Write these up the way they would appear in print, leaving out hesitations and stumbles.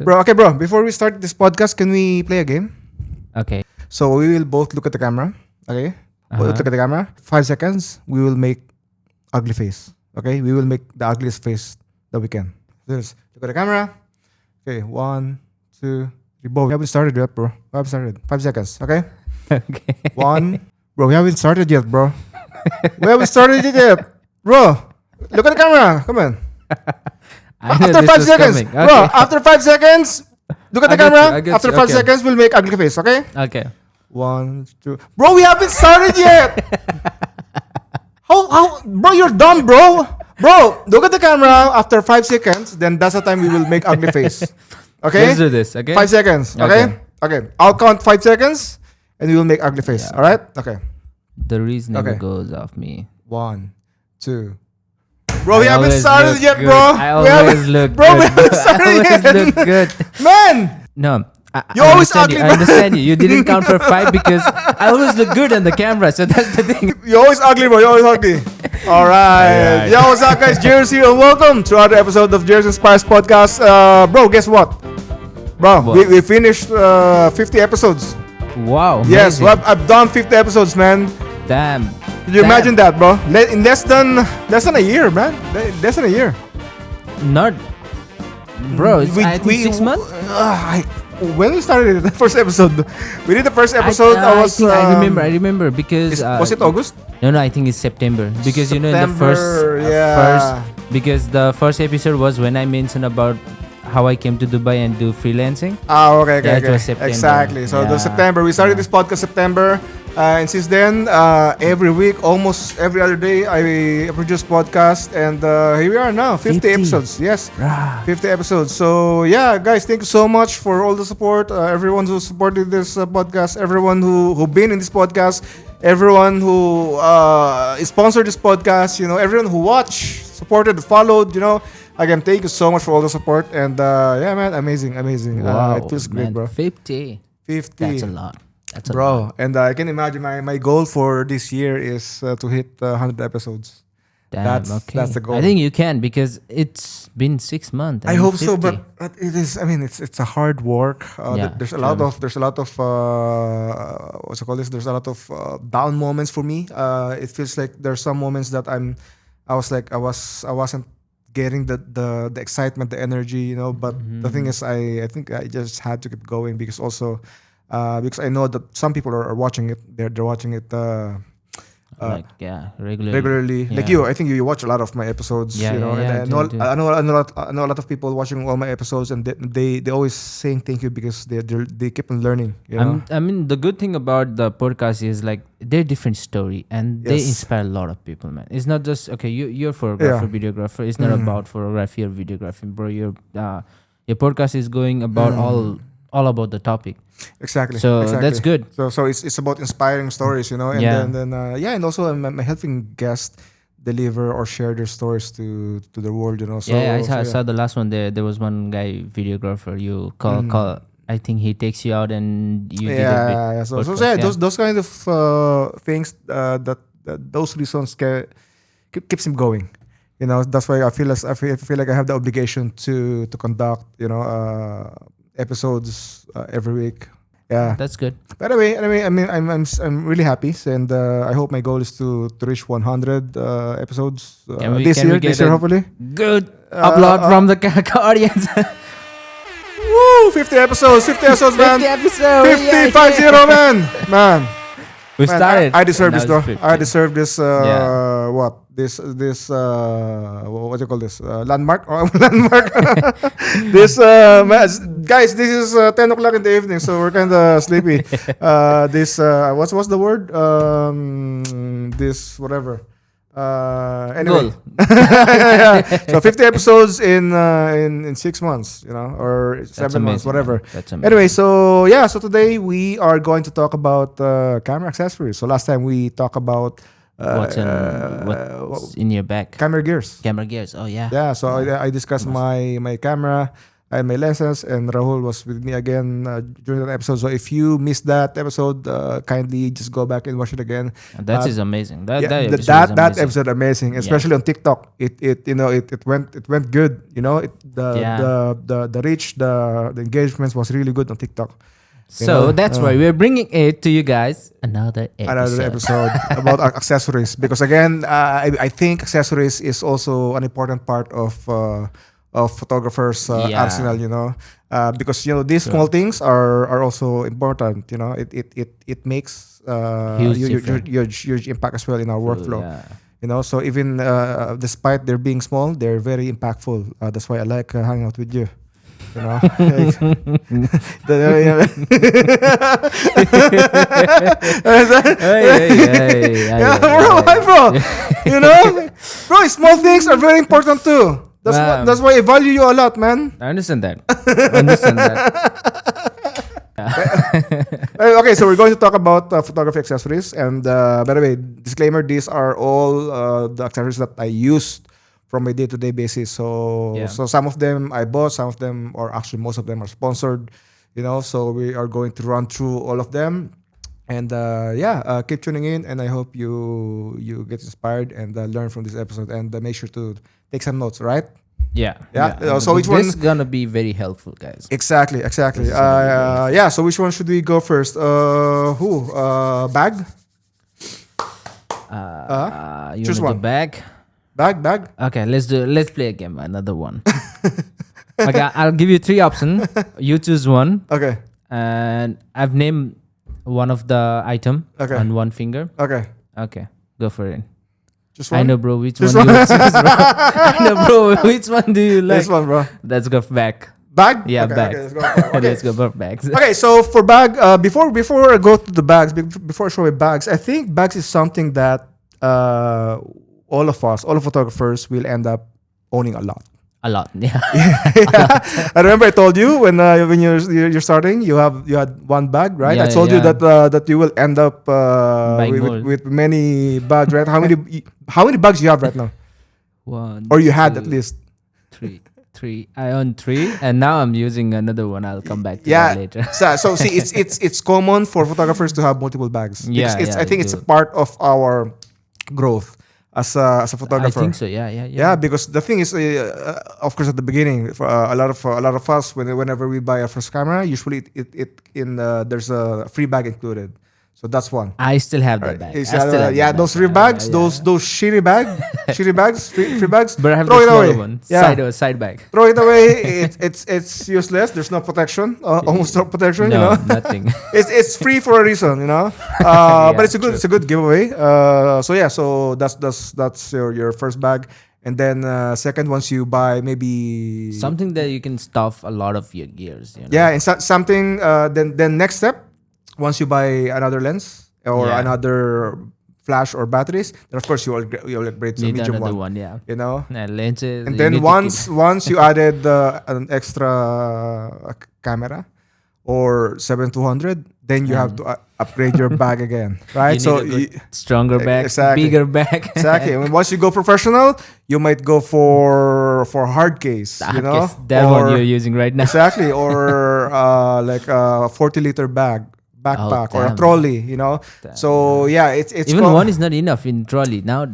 Bro, before we start this podcast, can we play a game? Okay. So we will both look at the camera. Okay? Both look at the camera. 5 seconds, we will make ugly face. Okay? We will make the ugliest face that we can. Just look at the camera. Okay, 1, 2, 3. Bro, we haven't started yet, bro. We haven't started. 5 seconds. Okay? Okay. 1. Bro, we haven't started yet, bro. We haven't started it yet. Bro, look at the camera. Come on. I know After this 5 was seconds. coming. Bro, Okay. after 5 seconds, look at the I got you, camera. I got After you. 5 Okay. seconds, we'll make ugly face. Okay? Okay. 1, 2. Bro, we haven't started yet. How? Bro, you're dumb, bro. Bro, look at the camera after 5 seconds. Then that's the time we will make ugly face. Okay? Let's do this. Okay. 5 seconds. Okay? Okay. I'll count 5 seconds, and we will make ugly face. Yeah. All right? Okay. The reason never Okay. goes off me. 1, 2. Bro, we I haven't always started look yet, good. bro. I We haven't- always look bro, good. we haven't I started always yet. look good. Man, No. You're I always understand ugly, you. I bro. understand you. You didn't count for 5 because I always look good on the camera. So that's the thing. you're always ugly, bro. You're always ugly. All right. Alright. Yo, what's up, guys? Jairus here, and welcome to another episode of Jairus Inspires Podcast. Bro, guess what? Bro, What? we finished 50 episodes. Wow. Yes, amazing. well, I've done 50 episodes, man. Damn. Can you Damn. imagine that, bro? In less than a year, man. Less than a year. Not. Bro, it's, I think 6 months? When we started the first episode, we did the first episode. I remember because Was it August? No, I think it's September because in the September, first yeah. because the first episode was when I mentioned about how I came to Dubai and do freelancing. Okay. Yeah, it was September. Exactly. So it was Yeah. September. We started Yeah. this podcast September, and since then, every week, almost every other day, I produce podcast, and here we are now, 50 50. episodes. Yes. Rah. 50 episodes. So yeah, guys, thank you so much for all the support. Everyone who supported this podcast, everyone who been in this podcast, everyone who sponsored this podcast. You know, everyone who watched, supported, followed. You know, again, thank you so much for all the support. And yeah, man, amazing. Wow, It feels great, man, bro. 50. 50. That's a lot. That's a lot. Bro, and I can imagine my goal for this year is to hit 100 episodes. Damn, That's the goal. I think you can because it's been 6 months. I hope so, 50. but it is. I mean, it's a hard work. Yeah, there's a lot true. of what's it called this? There's a lot of down moments for me. It feels like there's some moments that I wasn't getting the excitement, the energy, you know. But the thing is, I think I just had to keep going because also because I know that some people are watching it. They're watching it. Regularly. Regularly, like Yeah. you, I think you watch a lot of my episodes. Yeah, you know, yeah, and yeah, I do. know, I know a lot of people watching all my episodes, and they always saying thank you because they keep on learning. You know, I mean, the good thing about the podcast is like they're different story and they Yes. inspire a lot of people, man. It's not just okay. You're photographer, Yeah. videographer. It's not Mhm. about photography or videography, bro. Your podcast is going about all about the topic. exactly. So exactly. that's good. So it's about inspiring stories, you know, and Yeah. then yeah, and also I'm helping guests deliver or share their stories to the world, you know. So I so, saw the last one. There was one guy videographer. You call. I think he takes you out and you did a bit. yeah. So podcast, yeah, yeah. those kind of things that those reasons keeps him going. You know, that's why I feel like I have the obligation to conduct, you know, episodes every week. Yeah. That's good. But anyway, I mean, I'm really happy, and I hope my goal is to reach 100 episodes Can we this get year a- hopefully. Good upload from the audience. Woo! 50 episodes, 50 episodes, man. 50 episode. 50, 50, man. We Man, started. I deserve Now this, though. it's 50. I deserve this. Yeah. What? This. What do you call this? Landmark. Landmark. This. Guys, this is 10 o'clock in the evening, so we're kind of sleepy. This. What's the word? This. Whatever. Anyway. Goal. Yeah. So 50 episodes in 6 months, you know, or 7 months, amazing, whatever. man. That's amazing. Anyway, so yeah, so today we are going to talk about camera accessories. So last time we talked about what's in your bag? camera gears. Camera gears. Oh yeah. Yeah, so I discussed my camera. I had my lessons, and Rahul was with me again during that episode. So if you missed that episode, kindly just go back and watch it again. That is amazing. That Yeah, episode is that amazing. episode amazing, especially on TikTok. It went good. The reach, the engagements was really good on TikTok. So that's why we're bringing it to you guys another episode. About accessories, because again, I think accessories is also an important part of photographers' arsenal. Because these small things are also important. It makes huge impact as well in our workflow. Yeah. So even despite their being small, they're very impactful. That's why I like hanging out with you. Bro. Bro, small things are very important too. That's why I value you a lot, man. I understand that. Okay, so we're going to talk about photography accessories. And by the way, disclaimer: these are all the accessories that I used from my day-to-day basis. So some of them I bought, some of them, or actually most of them, are sponsored. So we are going to run through all of them. And keep tuning in, and I hope you get inspired and learn from this episode, and make sure to take some notes, right? Yeah. So which one? This is gonna be very helpful, guys. Exactly. So which one should we go first? Bag? You choose want one. the bag? Bag? Okay, let's play a game. Another one. Okay, I'll give you 3 options. You choose one. Okay. And I've named one of the item on one finger. Okay, go for it. Just one? I know, bro. Which one do you choose, bro? I know, bro. Which one do you like? This one, bro. Let's go for bag. Bag? Yeah, okay, bag. Okay, let's go. Okay. Let's go for bags. Okay, so for bag, before I go to the bags, before I show you bags, I think bags is something that all of photographers will end up owning a lot. A lot, yeah. I remember I told you when you're starting, you had one bag, right? Yeah, I told you yeah. that you will end up with many bags, right? How many bags you have right now? 1, Or you had 2, at least? 3. I own 3, and now I'm using another one. I'll come back to that later. So see, it's common for photographers to have multiple bags. Yeah, I think it's a part of our growth as a photographer. I think so. Yeah. Yeah, because the thing is, of course, at the beginning, for a lot of us, whenever we buy our first camera, usually there's a free bag included. So that's one. I still have that bag. Those free bags, those shitty bags, free bags. But I have throw the it smaller away. one. Yeah. Side bag. Throw it away. It's useless. There's no protection. Almost no protection. No, nothing. It's free for a reason. But it's a good giveaway. So that's your first bag. And then second, once you buy maybe Something that you can stuff a lot of your gears. Yeah, and something. Then next step, once you buy another lens or another flash or batteries, then of course you'll upgrade to Need medium another one. Yeah. And Lenses. And then once you added an extra camera or 7-200, then you have to upgrade your bag again, right? Stronger bag, exactly. bigger bag. Exactly. And once you go professional, you might go for hard case, That one you're using right now. Exactly, or like a 40-liter backpack or a trolley, So it's even one is not enough in trolley. Now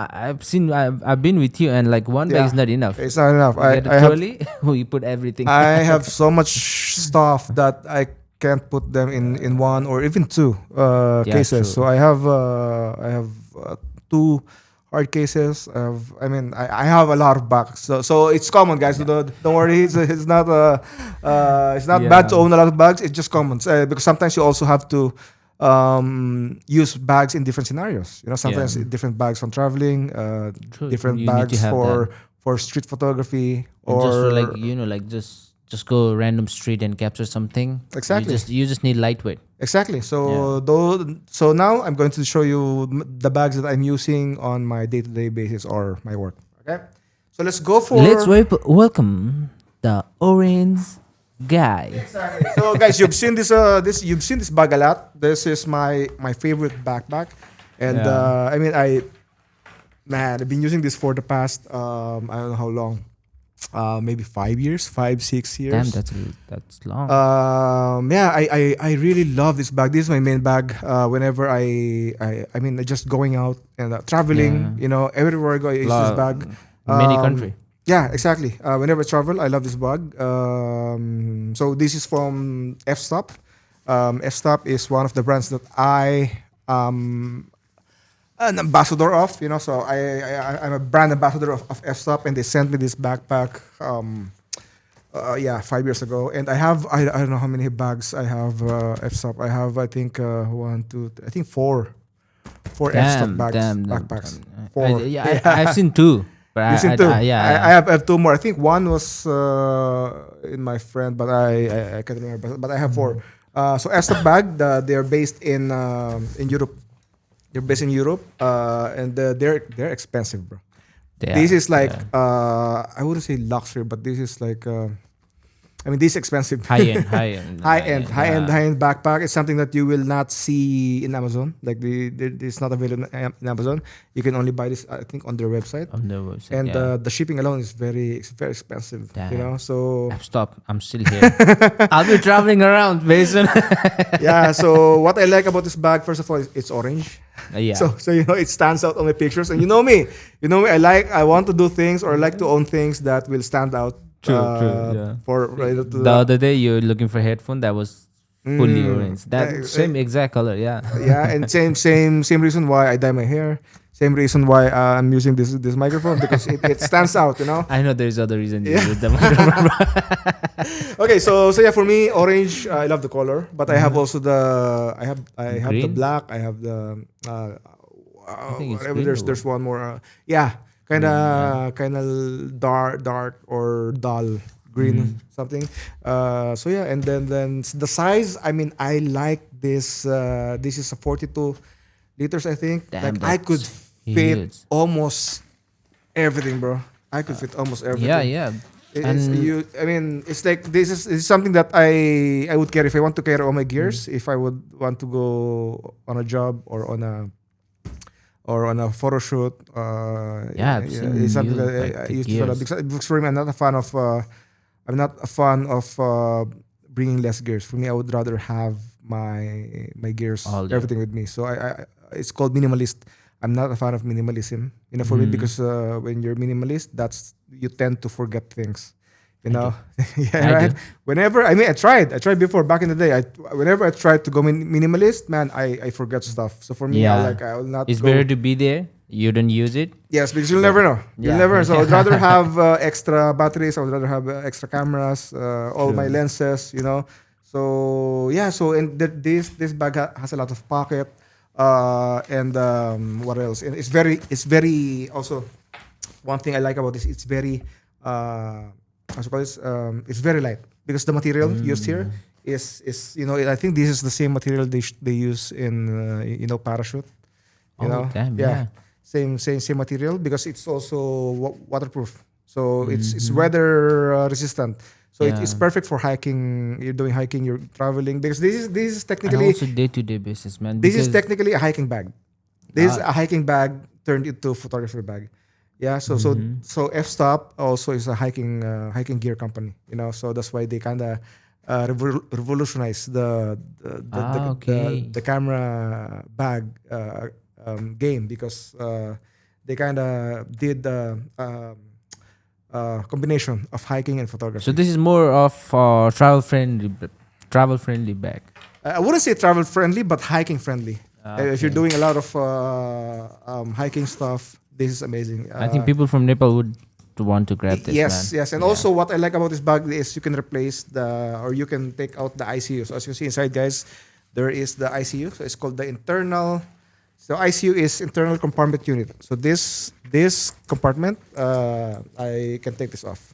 I've been with you, and like one bag is not enough. It's not enough. I trolley, we put everything. I have so much stuff that I can't put them in one or even two cases. True. So I have 2 hard cases. I have a lot of bags. So it's common, guys. Don't worry. It's not bad to own a lot of bags. It's just common because sometimes you also have to use bags in different scenarios. Sometimes different bags from traveling, different You need to bags have for street photography, and or just for just go random street and capture something. Exactly. You just need lightweight. Exactly. So now I'm going to show you the bags that I'm using on my day-to-day basis or my work. Okay. So let's go for. Let's welcome the orange guy. Exactly. So guys, you've seen this bag a lot. This is my favorite backpack, and I've been using this for the past I don't know how long. maybe 5 years, 5-6 years. Damn, that's long. Yeah, I really love this bag. This is my main bag. Whenever I mean, just going out and traveling, Yeah. you know, everywhere I go, I use this bag. Many Um, country. Yeah, exactly. Whenever I travel, I love this bag. So this is from F-Stop. F-Stop is one of the brands that I an ambassador of. You know, so I'm a brand ambassador of F-Stop, and they sent me this backpack. Yeah, 5 years ago, and I don't know how many bags I have F-Stop. I have I think I think four F-Stop Damn, bags damn, backpacks. damn. Four. Yeah, I've seen two. But You seen two? yeah. I have two more. I think one was in my friend, but I can't remember. But I have four. So F-Stop bag, they're based in Europe. They're based in Europe, and they're expensive, bro. This is like I wouldn't say luxury, but this is like I mean, this is expensive. high end, high end, High-end backpack. It's something that you will not see in Amazon. Like it's not available in Amazon. You can only buy this, I think, on their website. On the website, And yeah. the shipping alone is very expensive. You Damn. know, so Stop. I'm still here. I'll be traveling around, Mason. yeah. So what I like about this bag, first of all, is it's orange. Yeah. So you know it stands out on my pictures, and you know me. I want to do things or I like to own things that will stand out. True, yeah. For The other day you're looking for headphone that was fully orange. That yeah, same exact color, yeah. yeah, and same reason why I dye my hair. Same reason why I'm using this microphone because it stands out. You know. I know there's other reason you did the microphone. Okay, so yeah, for me, orange. I love the color, but I have also I have the Green? black. I have the think it's whatever. green There's one more. Yeah, kind of dark or dull green something. So yeah, and then the size. I mean, I like this. This is a 42 liters, I think. Damn, like I could that's fit huge. almost everything, bro. I could fit almost everything. Yeah. It's, I mean, it's like this is something that I would carry if I want to carry all my gears. If I would want to go on a job or on a photo shoot. Yeah, I've seen it's something you, that like, I the used to follow gears. because for me, I'm not a fan of. I'm not a fan of bringing less gears. For me, I would rather have my gears, All there. everything with me. So I it's called minimalist. I'm not a fan of minimalism. You know, for me, because when you're minimalist, you tend to forget things. You know, yeah, I right. do. Whenever I tried before back in the day. Whenever I tried to go minimalist, man, I forget stuff. So for me, Yeah. I will not. It's go. better to be there. You don't use it. Yes, because you'll never know. You'll Yeah. never know. So I'd rather have extra batteries. I would rather have extra cameras, all my lenses, you know. So yeah, and this bag has a lot of pocket, and what else? And it's very also one thing I like about this. It's very I suppose it's very light because the material used here is I think this is the same material they use in parachute. You know, damn, yeah. Same material because it's also waterproof. So it's weather resistant. So it's Yeah. perfect for hiking. You're doing hiking. You're traveling because this is And technically also day-to-day basis, man. this is because- technically a hiking bag. This is a hiking bag turned into a photography bag. Yeah. So F-Stop also is a hiking gear company. You know, so that's why they kind of revolutionize okay. the camera bag game because they kind of did the combination of hiking and photography. So this is more of travel friendly bag. I wouldn't say travel friendly, but hiking friendly. If you're Okay. doing a lot of hiking stuff, this is amazing. I think people from Nepal would want to grab this. Yes, man. yes, and also what I like about this bag is you can replace you can take out the ICU. So as you see inside, guys, there is the ICU. So it's called the internal. So ICU is internal compartment unit. So this compartment, I can take this off.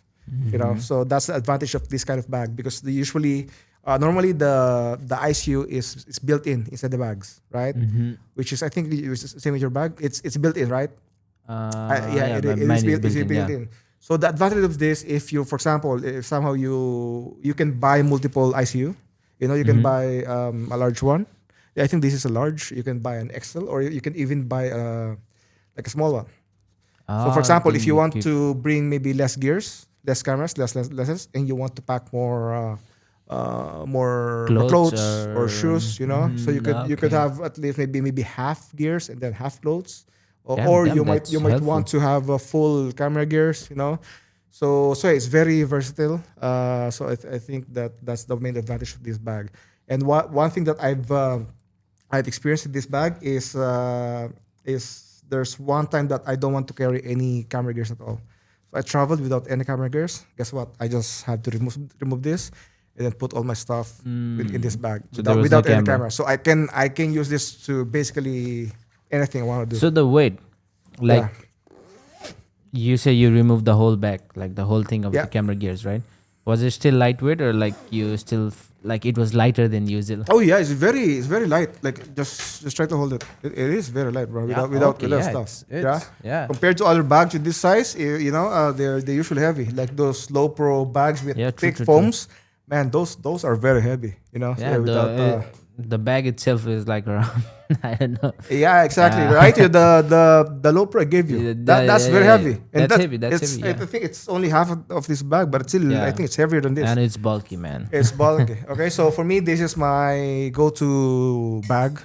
You know, so that's the advantage of this kind of bag because usually, normally the ICU is built inside the bags, right? Which is I think it's the same with your bag. It's built in, right? It mine is built yeah. in. So the advantage of this, if you, for example, if somehow you can buy multiple ICU, you can buy a large one. I think this is a large. You can buy an XL, or you can even buy like a small one. So for example, then if you want keep- to bring maybe less gears, less cameras, less lenses, and you want to pack more Clothes clothes or shoes, so you could okay. have at least maybe half gears and then half clothes, or Damn, you might that's want helpful. to have a full camera gears, so it's very versatile. So I think that's the main advantage of this bag. And one thing that I've experienced in this bag is there's one time that I don't want to carry any camera gears at all. So I traveled without any camera gears. Guess what? I just had to remove this and then put all my stuff in this bag So there was no without any camera. camera. So I can use this to basically anything I want to do. So the weight, like Yeah. you say you removed the whole bag, like the whole thing of Yeah. the camera gears, right? Was it still lightweight or like you still like it was lighter than usual? Oh yeah, it's very light. Like just try to hold it. It is very light, bro. Without stuff. Yeah. Compared to other bags with this size, they're usually heavy. Like those low pro bags with Yeah, true, thick true, true. foams, man. Those are very heavy. Yeah, without, the bag itself is like around I don't know. yeah, exactly. Yeah. Right, the low pro I gave you. Yeah, That's yeah, very yeah, heavy. yeah. That's heavy, that's it's, heavy, yeah. I think it's only half of this bag, but it's still Yeah. I think it's heavier than this. And it's bulky, man. It's bulky. Okay, so for me, this is my go-to bag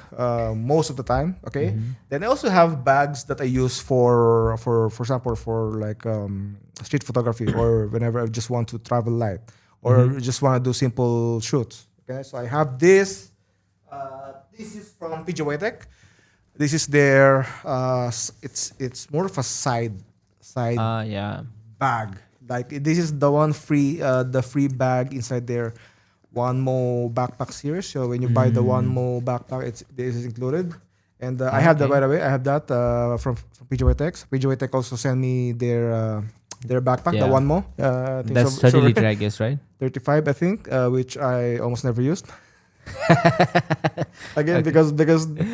most of the time. Okay, then I also have bags that I use for example, for like street photography or whenever I just want to travel light or just want to do simple shoots. Okay, so I have this. This is from PGY Tech. This is their. It's more of a side Yeah. bag. Like this is the one the free bag inside their One Mo backpack series. So when you buy the One Mo backpack, this is included. And I have that, by the way. I have that from PGY Tech. PGY Tech also sent me their backpack, the Yeah. One Mo. I think That's so- 30 so- liter, I guess, right? 35, I think, which I almost never used. Again, because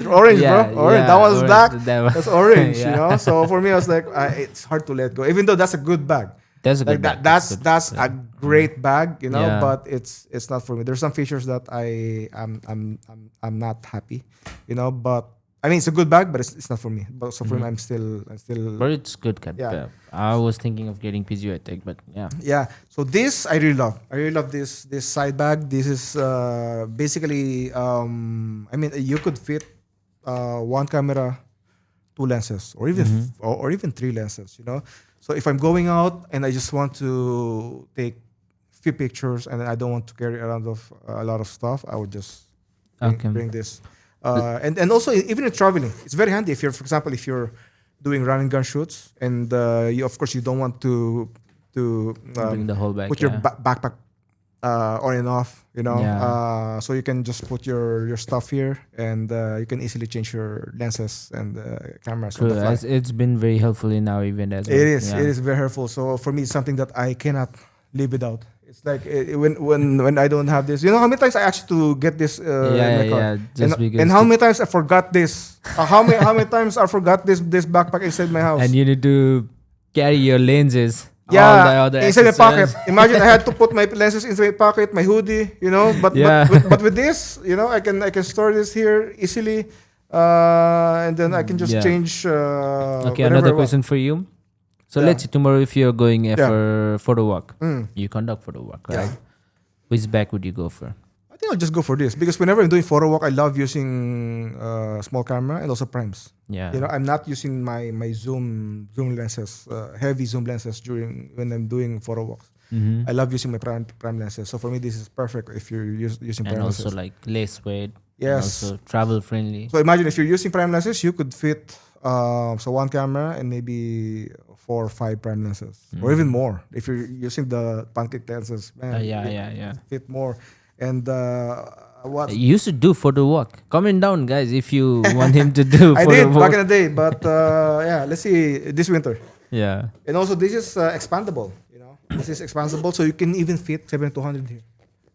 orange, Yeah, bro, orange. yeah, That was orange, black. that was- That's orange, Yeah. So for me, I was like, it's hard to let go. Even though that's a good bag, That's a like good that. bag. That's good. That's a great bag, Yeah. But it's not for me. There's some features that I'm not happy, But I mean, it's a good bag, but it's not for me. But so for me, I'm still. But it's good cut. Yeah. I was thinking of getting PGY Tech, but yeah. Yeah. So this I really love. I really love this side bag. This is basically I mean you could fit one camera, two lenses, or even or even three lenses. So if I'm going out and I just want to take few pictures and I don't want to carry around a lot of stuff, I would just Okay. bring this. And also even in traveling, it's very handy if for example, if you're doing run and gun shoots and you of course you don't want to Bring the whole bag. put your yeah. backpack on and off, Yeah. so you can just put your stuff here and you can easily change your lenses and cameras on True. the fly. It's been very helpful in our event as well. It is. Yeah. It is very helpful. So for me, it's something that I cannot live without. It's like when I don't have this. You know how many times I asked to get this in my car? yeah. Just And, because. and how many times I forgot this? How many times I forgot this backpack inside my house? And you need to carry your lenses. all the Yeah, other inside my pocket. accessories. Imagine I had to put my lenses inside my pocket, my hoodie, But Yeah. but with this, I can store this here easily, and then I can just Yeah. change. Okay, whatever another I want. question for you. So Yeah. let's say tomorrow if you're going Yeah. for photo walk, Mm. you conduct photo walk, Yeah. right? Which bag would you go for? I think I'll just go for this because whenever I'm doing photo walk, I love using small camera and also primes. Yeah. I'm not using my zoom lenses, heavy zoom lenses when I'm doing photo walks. Mm-hmm. I love using my prime lenses. So for me, this is perfect if you're using And prime also lenses. like less weight. Yes. And also travel friendly. So imagine if you're using prime lenses, you could fit so one camera and maybe 4 or 5 prime lenses, or even more. If you're using the pancake lenses, man, Yeah. fit more. And what You should do photo walk. Comment down, guys, if you want him to do I photo did walk. back in the day, but yeah, let's see this winter. Yeah. And also, this is expandable. This is expandable, so you can even fit 7200 here,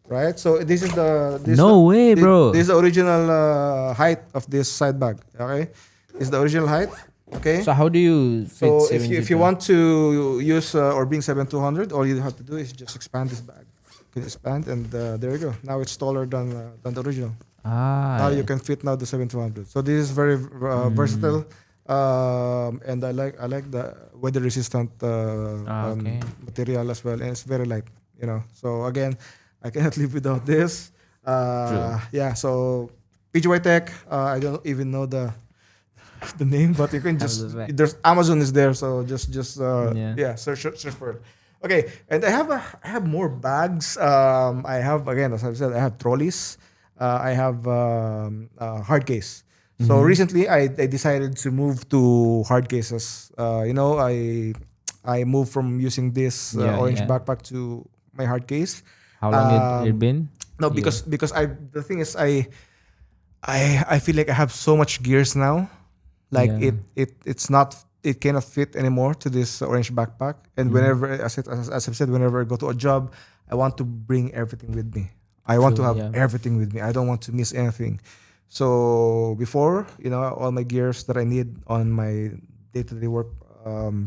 right? So this is No way, bro. This is the original height of this side bag. Okay, this is the original height. Okay. So how do you fit So if you 72? want to use or bring 7200, all you have to do is just expand this bag. You can expand, and there you go. Now it's taller than the original. Now you can fit the 7200. So this is very versatile. And I like the weather resistant Okay. material as well, and it's very light. So again, I cannot live without this. True. Yeah. So PGY Tech. I don't even know the name, but you can Have the just back. there's Amazon is there, so just Yeah. yeah, search for it. Okay, and I have more bags. I have, again, as I said, I have trolleys. I have hard case. So Mhm. recently, I decided to move to hard cases. I moved from using this Yeah, orange yeah. backpack to my hard case. How long it Um, been? no, You. because I the thing is I feel like I have so much gears now, like Yeah. it's not, it cannot fit anymore to this orange backpack. And Mhm. whenever, as I've said, whenever I go to a job, I want to bring everything with me. I want to True. have Yeah. everything with me. I don't want to miss anything. So before, all my gears that I need on my day-to-day work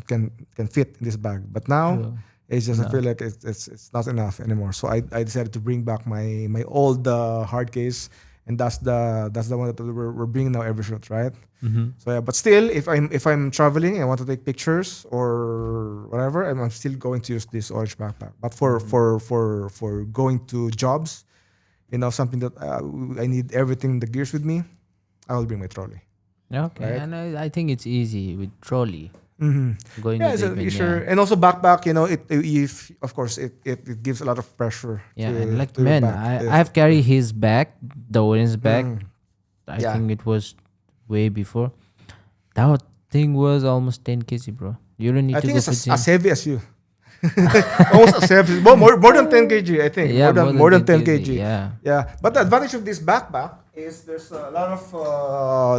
can fit in this bag. But now True. it's just, I No. feel like it's not enough anymore. So I decided to bring back my old hard case, and that's the one that we're bringing now every shoot, right? Mhm. So yeah, but still, if I'm traveling and I want to take pictures or whatever, I'm still going to use this orange backpack. But for going to jobs, something that I need everything, the gears with me, I will bring my trolley, Okay, right? and I think it's easy with trolley hmm going Yeah, with it's a even, sure, yeah. and also backpack. It if of course it gives a lot of pressure Yeah, and to like your man, back. I If have carried his bag, the orange bag. mm, I yeah, think it was way before. That thing was almost 10 kg, bro. You don't need I to think go it's for as gym. heavy as you. Almost accepted. More than 10 kg, I think. Yeah, more than More than 10 10 kg. kg. Yeah. Yeah. But the advantage of this backpack is there's a lot of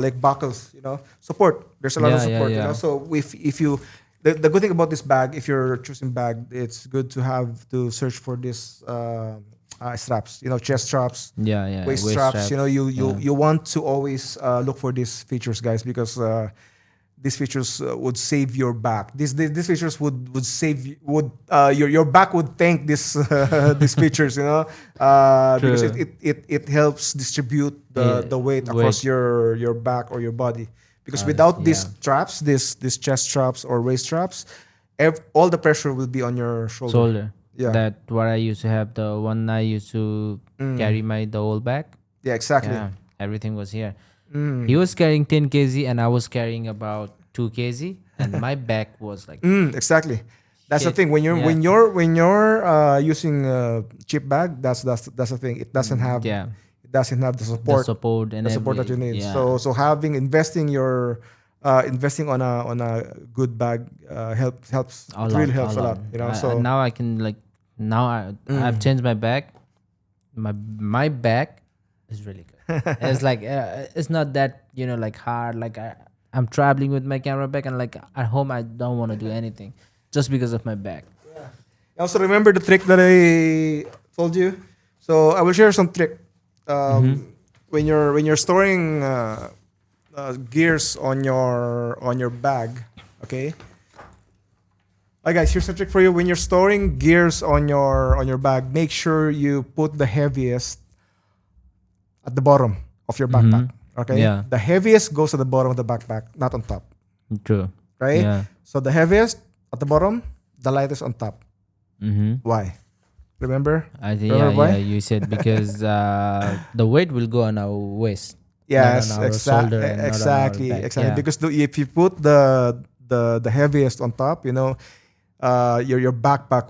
like buckles, support. There's a lot of Yeah, yeah, support. yeah. So if you the good thing about this bag, if you're choosing bag, it's good to have to search for this straps, chest straps, Yeah, yeah. waist Waist straps. straps. Yeah. You want to always look for these features, guys, because these features would save your back. These features would save your back would thank this these features, because True. it helps distribute Yeah. the weight across Wait. your back or your body. Because without these Yeah. straps, these chest straps or waist straps, all the pressure will be on your shoulder. Shoulder. Yeah, That what I used to have. The one I used to carry the whole bag. yeah, exactly. Yeah. Everything was here. Mm. He was carrying 10 kg and I was carrying about 2 kg, and my back was like Exactly. That's the shit. thing. When you're Yeah. using a cheap bag, that's the thing. Yeah. It doesn't have the The support support and that you every, need. yeah. So having investing on a good bag helps. A It lot, really a helps a lot. lot. And now I can like now I've changed my bag. My bag is really good. It's like it's not that like hard. Like I'm traveling with my camera bag, and like at home I don't want to do anything just because of my bag. Also, remember the trick that I told you. So I will share some trick. When you're storing gears on your bag, okay. Hi guys, here's a trick for you. When you're storing gears on your bag, make sure you put the heaviest at the bottom of your backpack. Okay, Yeah. the heaviest goes at the bottom of the backpack, not on top. True. Right? Yeah. So the heaviest at the bottom, the lightest on top. Mm-hmm. Why? Remember? I think Remember why? you said because the weight will go on our waist, Yes, not on our shoulder and not on our back. exactly. Yeah. Because if you put the heaviest on top, your backpack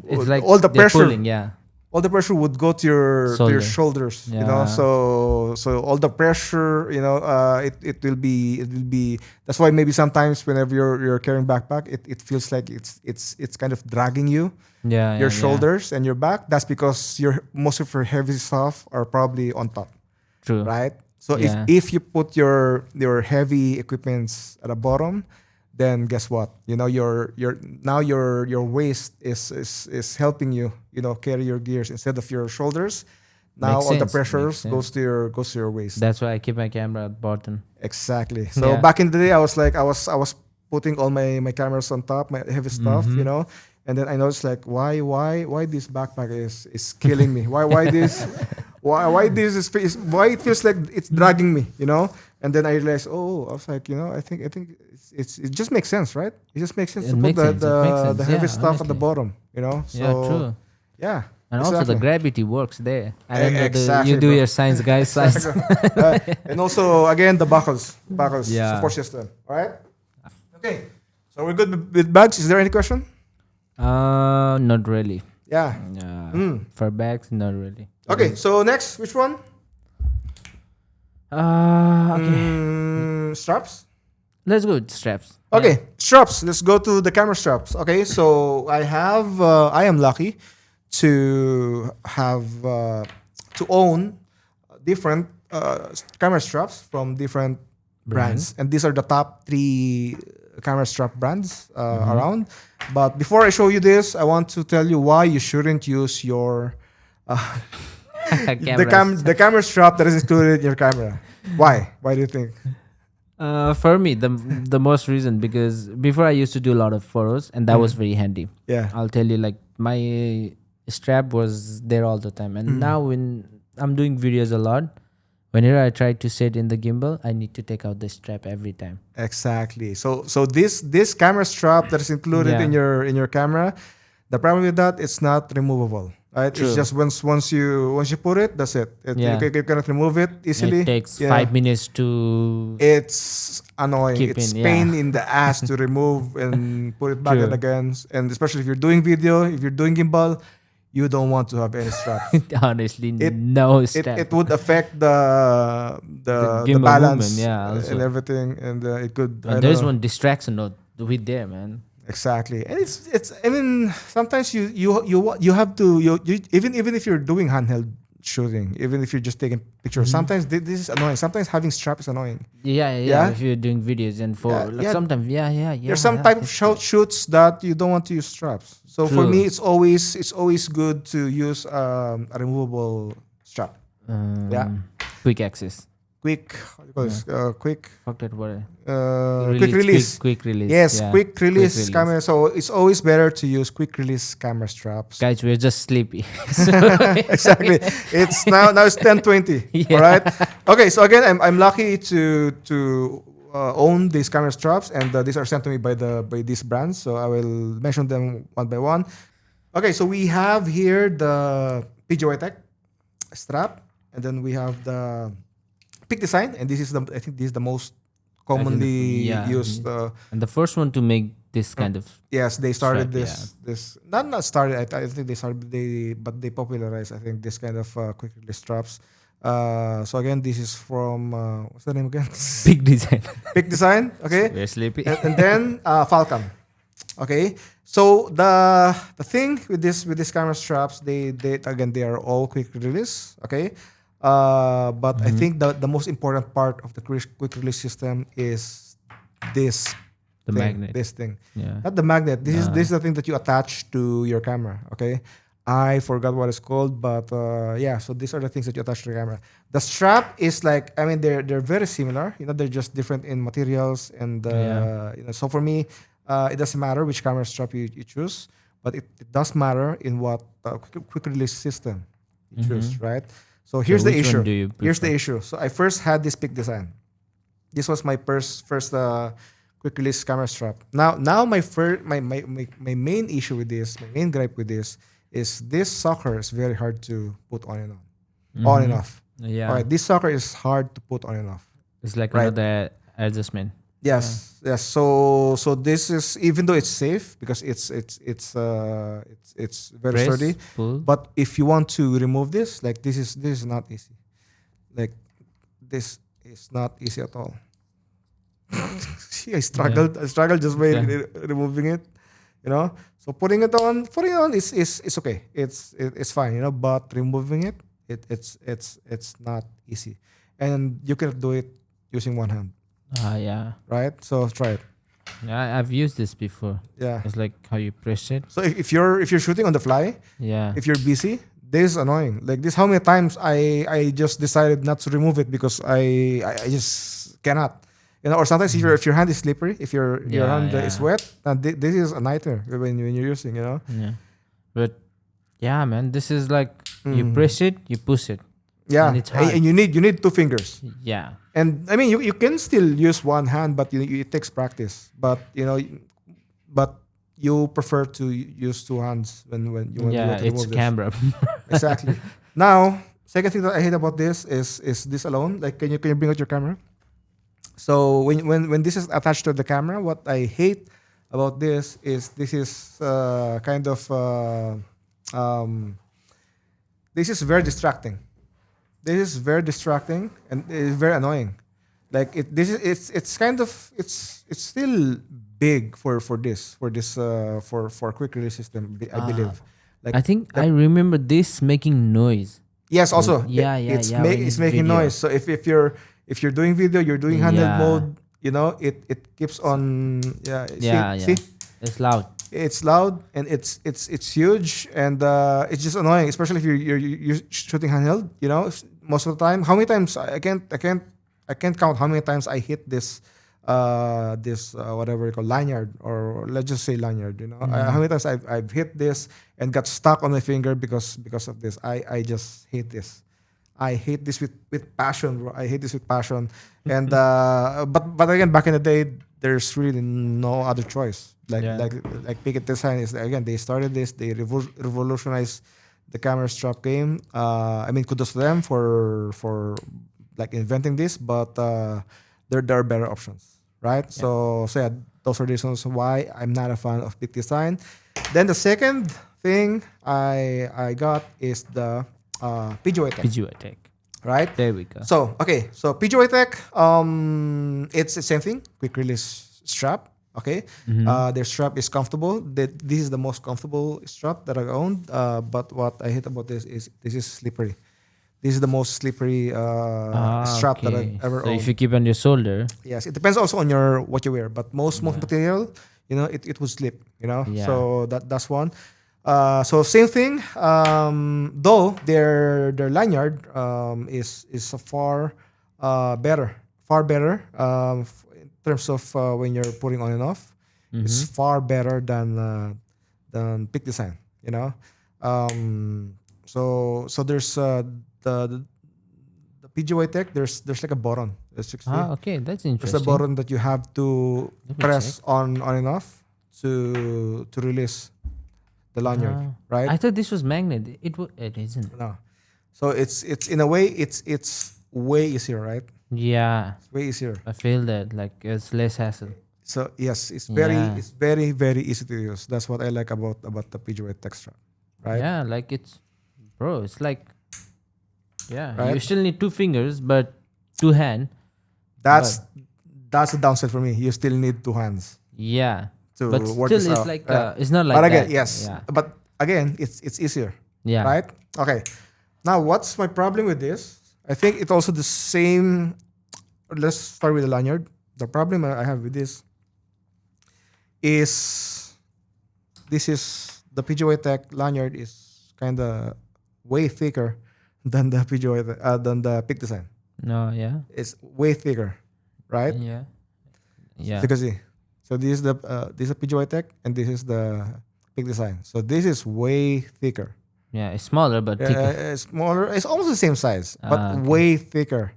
It's like all the they're pressure pulling, yeah. all the pressure would go to your Shoulder. shoulders. Yeah. So all the pressure, it will be. That's why maybe sometimes whenever you're carrying backpack, it feels like it's kind of dragging you, Yeah, your yeah. shoulders and your back. That's because most of your heavy stuff are probably on top, True. right? So Yeah. if you put your heavy equipments at the bottom, then guess what? Your waist is helping you, carry your gears instead of your shoulders. Now Makes all the sense, pressures makes goes to your waist. That's why I keep my camera at bottom. Exactly. So Yeah. back in the day, I was like, I was putting all my cameras on top, my heavy stuff, and then I noticed like, why this backpack is killing me? Why this? Why it feels like it's dragging me? And then I realized, I was like, I think it just makes sense, right? It just makes sense It to put makes sense. It makes sense. the heavy Yeah, stuff at the honestly. bottom, So Yeah, true. yeah, And also the exactly. gravity works there. I don't know. Exactly, You do bro. your science, guys. Science. And also again the buckles Yeah. support system. All right. Okay. So we're good with bags. Is there any question? Not really. Yeah. Yeah. For bags, not really. Okay. So next, which one? Okay. Straps. Let's go with straps. Okay, straps. Let's go to the camera straps. Okay, so I am lucky to have to own different camera straps from different brands, and these are the top 3 camera strap brands around. But before I show you this, I want to tell you why you shouldn't use your Cameras. the camera strap that is included in your camera. Why? Why do you think? For me, the most reason because before I used to do a lot of photos, and that was very handy. Yeah. I'll tell you, like my strap was there all the time, and now when I'm doing videos a lot, whenever I try to set in the gimbal, I need to take out the strap every time. Exactly. So this camera strap that is included Yeah. in your camera, the problem with that, it's not removable. Right? True. It's just once you put it, that's it. Yeah. You cannot remove it easily. It takes Yeah. 5 minutes to. It's annoying. Keep It's in, pain yeah. in the ass to remove and put it back True. in again. And especially if you're doing video, if you're doing gimbal, you don't want to have any strap. Honestly, It- no it, strap. it would affect the gimbal balance movement, yeah, also. and everything, and it could. I And don't there's know. one distraction note with there, man. Exactly, and it's. I mean, sometimes you have to you even if you're doing handheld shooting, even if you're just taking pictures. Sometimes this is annoying. Sometimes having strap is annoying. Yeah. Yeah? If you're doing videos and for Yeah, like yeah. sometimes, yeah. There's some type of shoots that you don't want to use straps. So for True. me, it's always good to use a removable strap. Yeah. Quick access. Quick, what do you call this? Quick Fuck that word. quick release. Quick release. Yes, yeah. quick release camera. So it's always better to use quick release camera straps. Guys, we're just sleepy. Exactly. It's now it's 10:20. Yeah. All right. Okay. So again, I'm lucky to own these camera straps, and these are sent to me by these brands. So I will mention them one by one. Okay. So we have here the PGY Tech strap, and then we have the Peak Design, and this is I think this is the most commonly yeah. used. And the first one to make this kind of Yes, they started Strap, this not started. I think they started but they popularized. I think this kind of quick release straps. So again, this is from what's the name again? big design. Peak Design. Okay, We're sleepy. and then Falcon. Okay, so the thing with this camera straps, they again they are all quick release. Okay, but I think the most important part of the quick release system is this The magnet. This thing. Yeah. Not the magnet. This is the thing that you attach to your camera. Okay, I forgot what it's called, but yeah. So these are the things that you attach to the camera. The strap is like, I mean, they're very similar. They're just different in materials, and so for me, it doesn't matter which camera strap you choose, but it does matter in what quick release system you choose, right? So here's the which one issue. do you Here's the prefer? issue. So I first had this Peak Design. This was my first quick release camera strap. Now my main issue with this, my main gripe with this is this sucker is very hard to put on and on and off. Yeah. All right, this sucker is hard to put on and off. It's like Right. another adjustment. Yes, yes. So this is, even though it's safe because it's very Press, sturdy. pull. But if you want to remove this, like this is not easy. Like this is not easy at all. See, I struggled just by removing it. So putting it on is okay. It's fine. But removing it's not easy, and you cannot do it using one hand, Yeah. right? So try it. Yeah, I've used this before. Yeah. It's like how you press it. So if you're shooting on the fly, Yeah. if you're busy, this is annoying. Like this, how many times I just decided not to remove it because I just cannot. Or sometimes if your hand is slippery, if your hand is wet, and this is a nightmare when you're using. Yeah. But yeah, man, this is like you press it, you push it. Yeah, And it's hard. and you need two fingers. Yeah. And I mean, you can still use one hand, but it takes practice. But but you prefer to use two hands when you Yeah, want to it's remove this. camera. Exactly. Now, second thing that I hate about this is this alone. Like, can you bring out your camera? So when this is attached to the camera, what I hate about this is kind of this is very distracting. This is very distracting and it's very annoying. Like it's kind of it's still big for quick release system. I believe. Like I think I remember this making noise. yes, also Yeah, when it's it's making video. noise. So if you're doing video, you're doing handheld Yeah. mode. It keeps on. Yeah, Yeah, see, It's loud. it's loud and it's huge and it's just annoying, especially if you're shooting handheld. Most of the time. How many times I can't count how many times I hit this whatever you call lanyard, or let's just say lanyard. How many times I've hit this and got stuck on my finger because of this. I just hate this. I hate this with passion, bro. I hate this with passion. And but again, back in the day, there's really no other choice. Yeah. Like Picket Design is, again, they started this. They revolutionized the camera strap game. I mean, kudos to them for like inventing this. But there are better options, right? So yeah, those are the reasons why I'm not a fan of Picket Design. Then the second thing I got is the PGY Tech, PGY Tech. right? There we go. So PGY Tech, it's the same thing, quick release strap. Okay, their strap is comfortable. This is the most comfortable strap that I've owned. But what I hate about this is slippery. This is the most slippery strap that I've ever So owned. if you keep on your shoulder, Yes, it depends also on what you wear, but most material, it would slip. Yeah. So that's one. So same thing. Though their lanyard is a far better, in terms of when you're putting on and off. It's far better than Pick Design. So there's the PGY Tech. There's like a button. As you can see. okay, that's There's a interesting. button that you have to Let me press on and off to release the lanyard, right? I thought this was magnet. It isn't. No. So it's in a way it's way easier, right? Yeah, It's way easier. I feel that like it's less hassle. So yes, it's Yeah. very very easy to use. That's what I like about the PGY Tech strap, right? Yeah, like it's like yeah. Right? You still need two fingers, but two hand. That's the downside for me. You still need two hands Yeah, to but work still this it's out. like it's not like but again, that. yes. Yeah. But again, it's easier. Yeah. Right? Okay. Now, what's my problem with this? I think it's also the same. Let's start with the lanyard. The problem I have with this is the PGY Tech lanyard is kind of way thicker than the than the Pick Design. No. Yeah. It's way thicker, right? Yeah. Yeah. You can see. So this is a PGY Tech and this is the Pick Design. So this is way thicker. Yeah. It's smaller but thicker. It's smaller. It's almost the same size, but Okay. way thicker.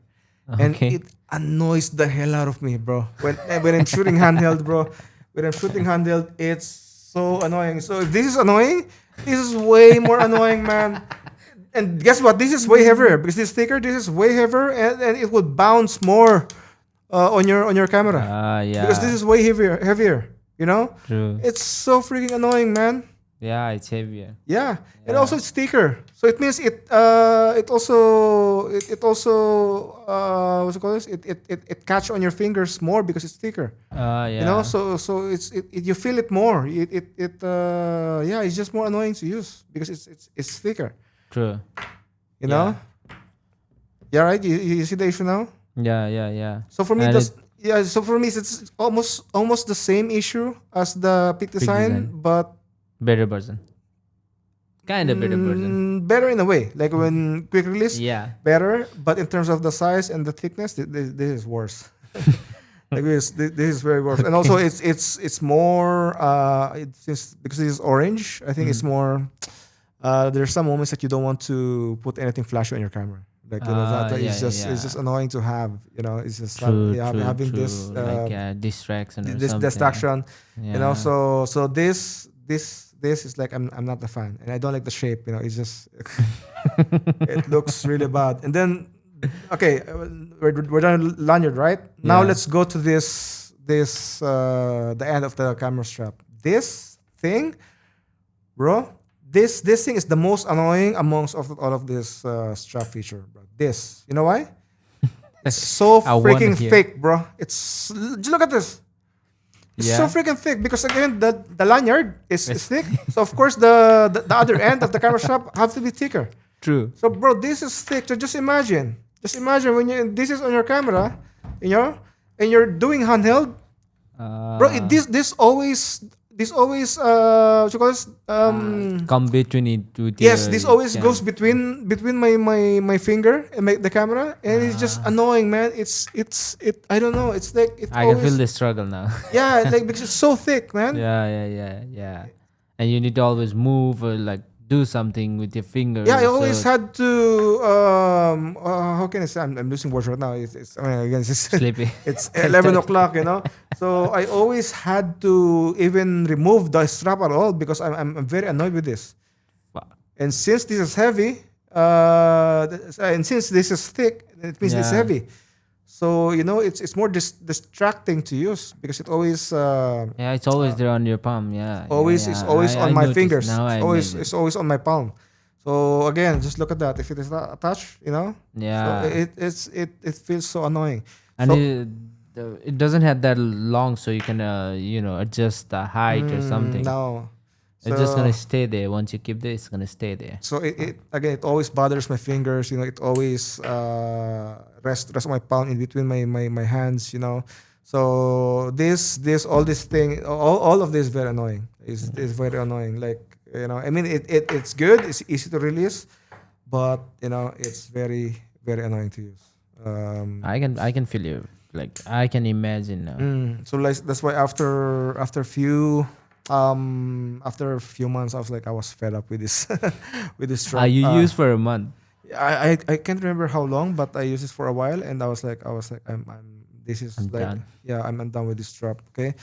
And Okay. it annoys the hell out of me, bro. When I'm shooting handheld, bro. When I'm shooting handheld, it's so annoying. So if this is annoying, this is way more annoying, man. And guess what? This is way heavier because this thicker. This is way heavier, and it would bounce more on your camera Yeah. because this is way heavier. True. It's so freaking annoying, man. Yeah, it's heavier. Yeah, and also it's thicker, so it means it also what's it called? It catch on your fingers more because it's thicker. Yeah. So you feel it more. It's just more annoying to use because it's thicker. True. You know. Yeah, right. You see the issue now. Yeah. So for me, And So for me, it's almost the same issue as the Peak Design, Design. but better version. Kind of better version. better in a way. Like when quick release, Yeah. better, but in terms of the size and the thickness, this is worse. Like this is very worse. And also it's more because it is orange. I think it's more. There's some moments that you don't want to put anything flashy on your camera. Like that Yeah, is just yeah. it's just annoying to have. It's just True, true, having this true. Like distraction or this something. distraction. Yeah. So this is like I'm not a fan, and I don't like the shape. It's just it looks really bad. And then okay, we're done lanyard, right? Now Yeah. let's go to this the end of the camera strap. This thing, bro. This thing is the most annoying amongst all of this strap feature, bro. This, you know why? It's so I wanna freaking hear. thick, bro. Just look at this. It's so Yeah. freaking thick because again the lanyard is It's thick. So of course the other end of the camera strap have to be thicker. True. So bro, this is thick. So just imagine when this is on your camera, and you're doing handheld, bro. This always what you call this Come between it with yes, your this always goes cam- between my finger and the camera, and it's just annoying, man. It I don't know. It's like it I can always feel the struggle now. yeah, like because it's so thick, man. Yeah, yeah, yeah, yeah. And you need to always move or like do something with your fingers. Yeah, I always so had to. How can I say? I'm losing words right now. I mean, again, it's sleepy. it's 11 o'clock, So I always had to even remove the strap at all because I'm very annoyed with this. Fuck. And since this is heavy, and since this is thick, it means it's Yeah. heavy. So it's more distracting to use because it always Yeah, it's always there on your palm. Yeah, always yeah, it's yeah. always on I my noticed. fingers. Now I Always imagine. it's always on my palm. So again, just look at that. If it is not attached, Yeah, so it feels so annoying. and So it doesn't have that long, so you can adjust the height or something. no, It's just So- gonna stay there. Once you keep this, it's gonna stay there. So it always bothers my fingers. It always rest my palm in between my hands. So all this thing, all of this is very annoying. Is very annoying. Like I mean it's good. It's easy to release, but it's very very annoying to use. I can feel you. Like I can imagine now. So like that's why after a few months I was fed up with this with this strap. You use for a month. I can't remember how long, but I used this for a while, and I was like I'm this is I'm like done. yeah I'm done with this strap. Okay,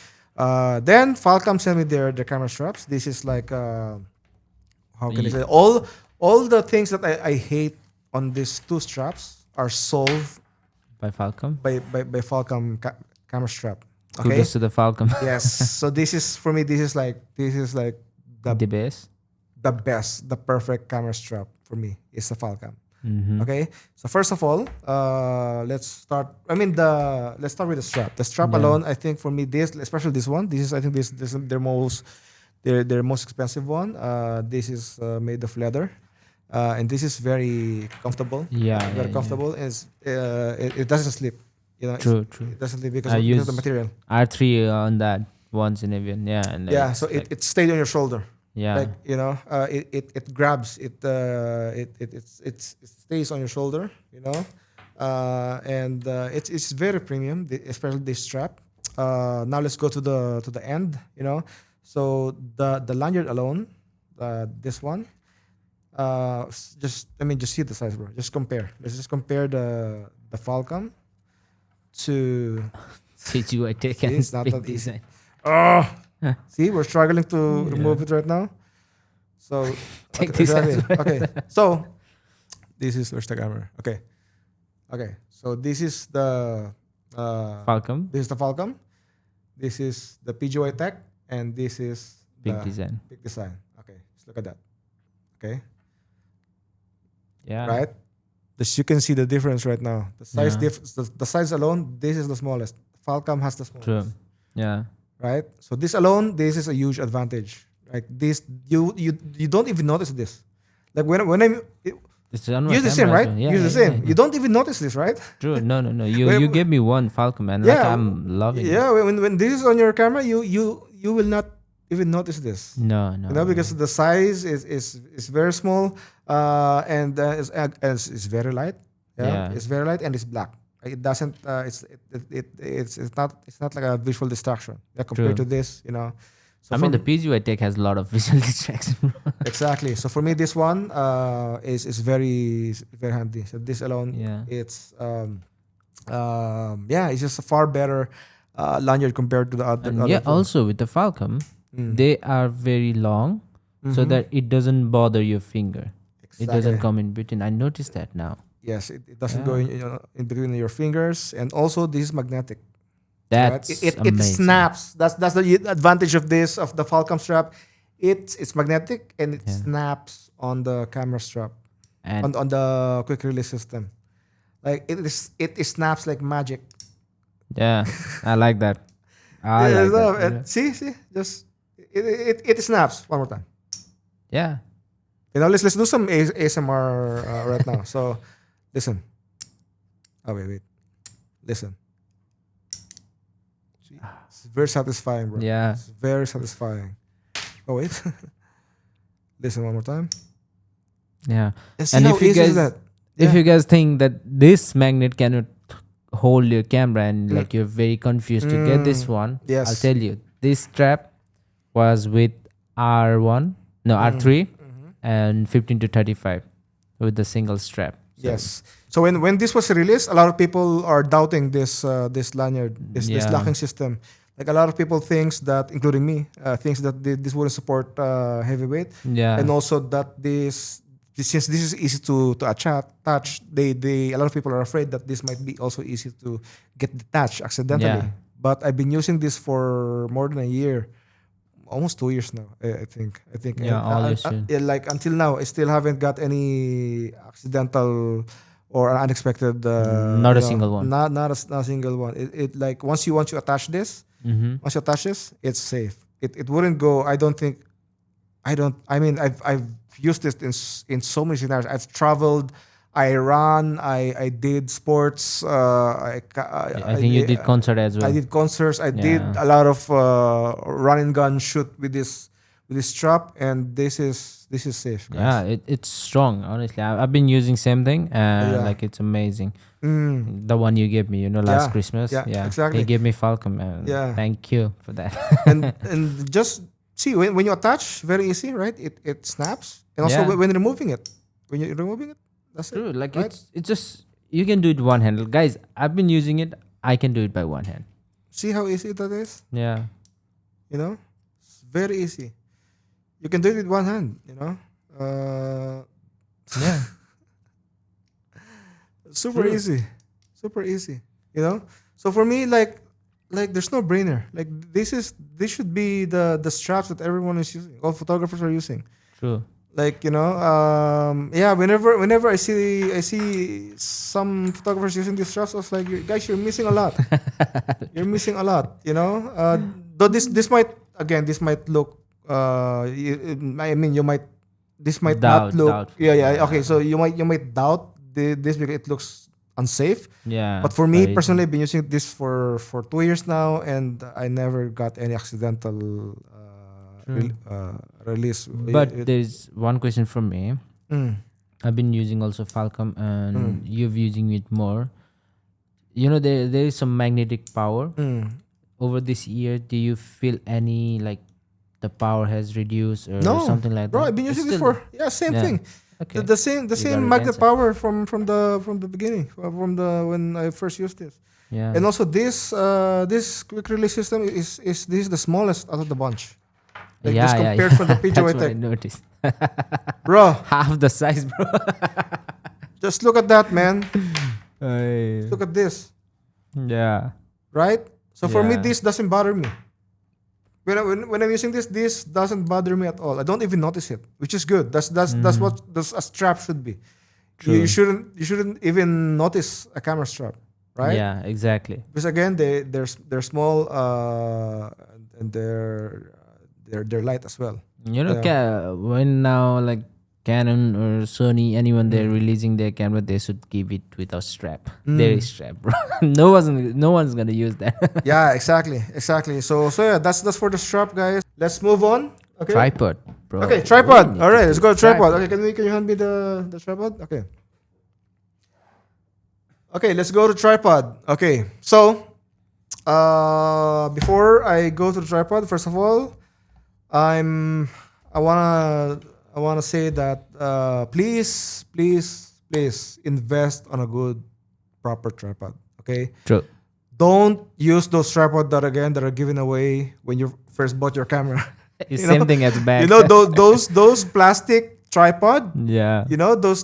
then Falcom sent me their camera straps. This is like how can I say all the things that I hate on these two straps are solved By Falcom. by Falcom camera strap. Okay. Kudos to the Falcom. Yes. So this is for me. This is like The best. the best, the perfect camera strap for me is the Falcom. Mm-hmm. Okay. So first of all, let's start. Let's start with the strap. The strap Yeah. alone, I think for me, especially this one. This is I think this is their most expensive one. This is made of leather. And this is very comfortable. Yeah, Very yeah, comfortable. And it doesn't slip. True, true. It doesn't slip because I because of the use material. R3 on that once in Evian. Yeah, and Yeah. it's So like- it stayed on your shoulder. yeah, Like it grabs it it stays on your shoulder, and it's very premium, especially this strap. Now let's go to the end. So the lanyard alone, this one, just see the size, bro. Just compare. Let's just compare the Falcom to CGI Tech See, and it's not big that easy. design. oh. See, we're struggling to remove it right now. So Take okay, this as exactly. Okay, so this is where's the camera? Okay, so this is the Falcom, this is the Falcom. This is the PGY Tech, and this is big the design. Big design. Okay, let's look at that. Okay, Yeah, right. This you can see the difference right now. The size Yeah. the size alone. This is the smallest. Falcom has the smallest. true. Yeah, Right. So this alone, this is a huge advantage. Like this, you don't even notice this. Like when I'm it's on my use the same, camera right? as well. Yeah, Use the yeah, same. yeah. You don't even notice this, right? True. No. You Wait, gave me one Falcom, and like Yeah, I'm loving it. Yeah. When this is on your camera, you will not even notice this. No. Because the size is very small, and it's very light. Yeah. It's very light and it's black. It doesn't. It's not like a visual distraction. Yeah, compared True. to this, So I mean, for the PGY Tech has a lot of visual distraction. exactly. So for me, this one is very handy. So this alone, Yeah. it's yeah, it's just a far better lanyard compared to the And other yeah, two. also with the Falcon, they are very long so that it doesn't bother your finger. It doesn't Exactly. come in between. I noticed that now. Yes, it doesn't go Yeah. in between your fingers, and also this is magnetic. Right? That's It amazing. snaps. That's the advantage of this of the Falcon strap. It's magnetic and it Yeah. snaps on the camera strap And on the quick release system. Like it snaps like magic. yeah, I like that. I Yeah, like that. so, see, just it snaps one more time. Yeah. Let's do some ASMR right now. So, listen. Oh wait. Listen. See, it's very satisfying, bro. Yeah. It's very satisfying. Oh wait. Listen one more time. Yeah. And see And how if you easy is guys that? if Yeah. you guys think that this magnet cannot hold your camera and like you're very confused to get this one, Yes. I'll tell you. This strap was with R1, no R3 and 15 to 35 with the single strap. So, Yes. So when this was released, a lot of people are doubting this lanyard, this Yeah. locking system. Like a lot of people thinks that, including me, thinks that this wouldn't support heavyweight, Yeah. and also that since this is easy to touch, they a lot of people are afraid that this might be also easy to get detached accidentally. Yeah. But I've been using this for more than a year, almost 2 years now. I think. Yeah, all you should. Yeah, like until now, I still haven't got any accidental or unexpected. Not a single one. Not a single one. It like once you attach this, Mm-hmm. once you attach this, it's safe. It wouldn't go. I don't think. I mean, I've used this in so many scenarios. I've traveled. I ran. I did sports. I think you did concert as well. I did concerts. I did Yeah. a lot of run and gun shoot with this strap, and this is safe. Guys. Yeah, it's strong. Honestly, I've been using same thing, and Yeah. like it's amazing. Mm. The one you gave me, last Yeah, Christmas. yeah, Yeah, exactly. They gave me Falcon, man. Yeah. Thank you for that. and just see when you attach, very easy, right? It snaps, and also Yeah. when removing it, that's True, it. like right? it's just you can do it one hand, guys. I've been using it. I can do it by one hand. See how easy that is. Yeah, It's very easy. You can do it with one hand. yeah, Super True. easy, super easy. So for me, like there's no brainer. Like this should be the straps that everyone is using, all photographers are using. true. Like yeah, whenever I see some photographers using these straps, I was like, guys, you're missing a lot. You're missing a lot. Though this might look I mean you might this might not look Doubt. yeah okay, so you might doubt this because it looks unsafe. Yeah, But for me it- personally, I've been using this for 2 years now, and I never got any accidental release. But there's one question from me. Mm. I've been using also Falcom, and you've using it more. There is some magnetic power Mm. over this year. Do you feel any like the power has reduced or No, something like bro, that? I've been It's using this still- for same yeah. thing. Okay. The same You got it magnet answered. power from the beginning, from the when I first used this. Yeah. And also this quick release system is this is the smallest out of the bunch. Like yeah, just yeah, compared yeah. for the That's PGY what I Tech. noticed. Bro, Half the size, bro. just look at that, man. Ay. Look at this, Yeah. right? So for me, Yeah. this doesn't bother me. When I'm using this doesn't bother me at all. I don't even notice it, which is good. That's what a strap should be. You shouldn't even notice a camera strap, right? Yeah, exactly. Because again, they're small and they're light as well. When now like Canon or Sony, anyone Mm. they're releasing their camera, they should give it with a strap. There is strap, bro. no one's gonna use that. Yeah, exactly. So yeah, that's for the strap, guys. Let's move on. Okay. Tripod, bro. Okay, We tripod. need All to right, do let's go to tripod. Okay, can you hand me the tripod? Okay. Okay, let's go to tripod. Okay, so before I go to the tripod, first of all, I'm I wanna say that please invest on a good proper tripod. Okay, True. don't use those tripod that are given away when you first bought your camera. It's you same know, thing as back. those plastic tripod. Yeah. You know those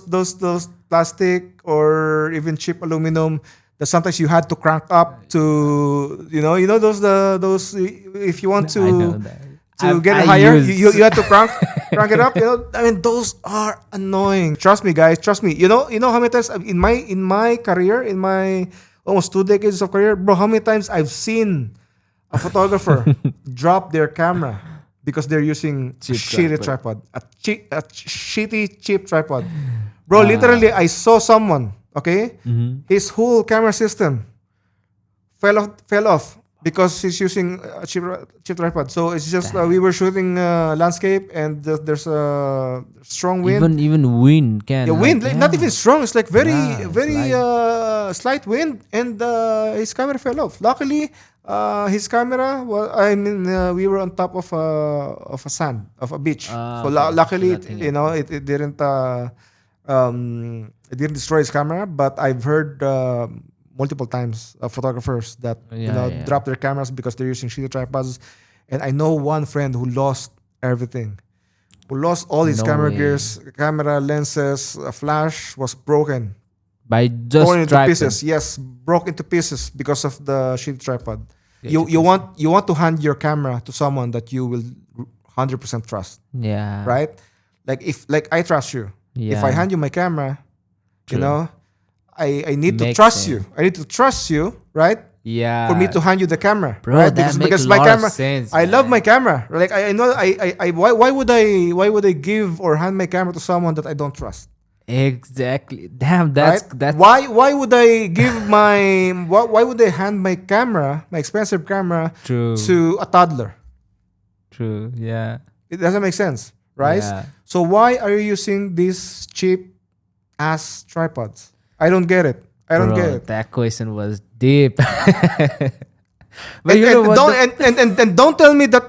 plastic or even cheap aluminum that sometimes you had to crank up to those if you want I know to that. get I it higher use you have to crank it up. I mean those are annoying. Trust me, guys. Trust me. You know how many times in my career, in my almost 2 decades of career, bro, how many times I've seen a photographer drop their camera because they're using Cheap shitty tripod. tripod, a shitty cheap tripod. Bro, literally, I saw someone. Okay, his whole camera system fell off because he's using a cheap tripod. So it's just we were shooting landscape and there's a strong wind. Even wind can. Yeah, wind, like, not even strong. It's like very, Yeah, very slight. slight wind, and his camera fell off. Luckily, his camera. Well, I mean, we were on top of a sand of a beach. So Okay. luckily, Nothing it didn't destroy his camera. But I've heard multiple times photographers that Yeah. drop their cameras because they're using shitty tripods, and I know one friend who lost everything. Who lost all his No camera way. gears, camera lenses, a flash was broken, By just torn into tripod. pieces. Yes, broke into pieces because of the shitty tripod. Yeah, You want to hand your camera to someone that you will 100% trust, Yeah. right? Like I trust you. If I Yeah. hand you my camera, True. I need to Makes trust sense. you. I need to trust you, right? Yeah. For me to hand you the camera, Bro, right? that makes a my lot of camera, sense, I love man. my camera. Like I know why would I give or hand my camera to someone that I don't trust? Exactly. Damn, that's Right? that's Why would I give why would I hand my camera, my expensive camera, true. to a toddler? True. Yeah. It doesn't make sense, right? Yeah. So why are you using these cheap ass tripods? I don't get it. I don't Bro, get it. that question was deep. But And, you know and what? don't and don't tell me that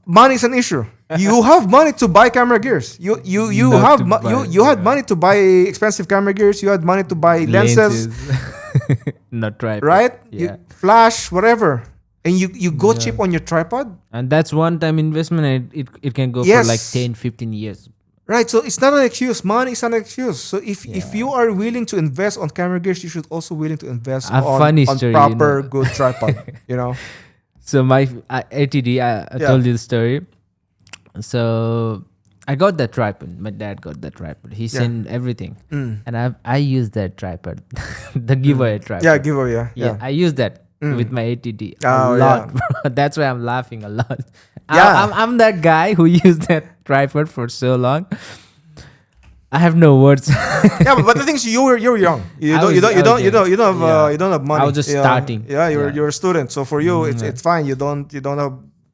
money is an issue. You have money to buy camera gears. You Not have to buy, you had money to buy expensive camera gears. You had money to buy lenses, Not tripod. right? Yeah. Flash, whatever. And you go cheap on your tripod. And that's one time investment and it can go Yes. for like 10, 15 years. Right, so it's not an excuse. Money is not an excuse. So if you are willing to invest on camera gears, you should also willing to invest A on, funny on story, proper good tripod. You know, So my ATD, I Yeah. told you the story. So I got that tripod. My dad got that tripod. He sent everything, and I used that tripod, the giveaway tripod. yeah, giveaway, Yeah, yeah. I use that with my ATD Oh, a lot. Bro. That's why I'm laughing a lot. Yeah. I'm that guy who used that tripod for so long. I have no words. Yeah, but the thing is, you're young. You I don't was- you don't you I was don't you don't young. you don't have Yeah. you don't have money. I was just you know. starting. Yeah, Yeah. you're a student. So for you, it's fine. You don't have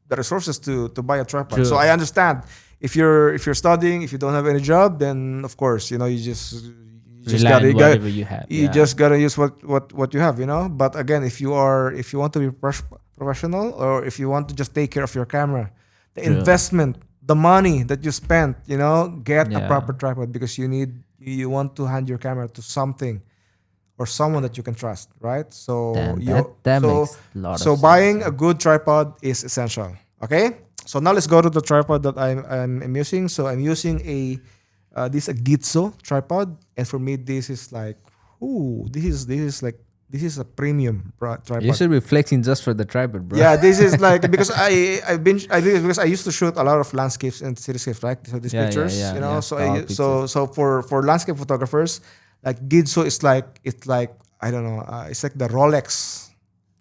the resources to buy a tripod. True. So I understand if you're studying, if you don't have any job, then of course you just Rely on gotta whatever you have. you yeah. just gotta use what you have. But again, if you want to be professional, or if you want to just take care of your camera, the True. investment, the money that you spent, get a Yeah. proper tripod because you want to hand your camera to something or someone that you can trust, right? So Damn, you that so, makes a lot of so sense. buying a good tripod is essential. Okay, so now let's go to the tripod that I'm using. So I'm using this a Gitzo tripod, and for me this is like, this is a premium tripod. You should be flexing just for the tripod, bro. Yeah, this is like because I did it because I used to shoot a lot of landscapes and cityscapes, right? So these Yeah, pictures, yeah, yeah. So for landscape photographers, like Gitzo is like I don't know, it's like the Rolex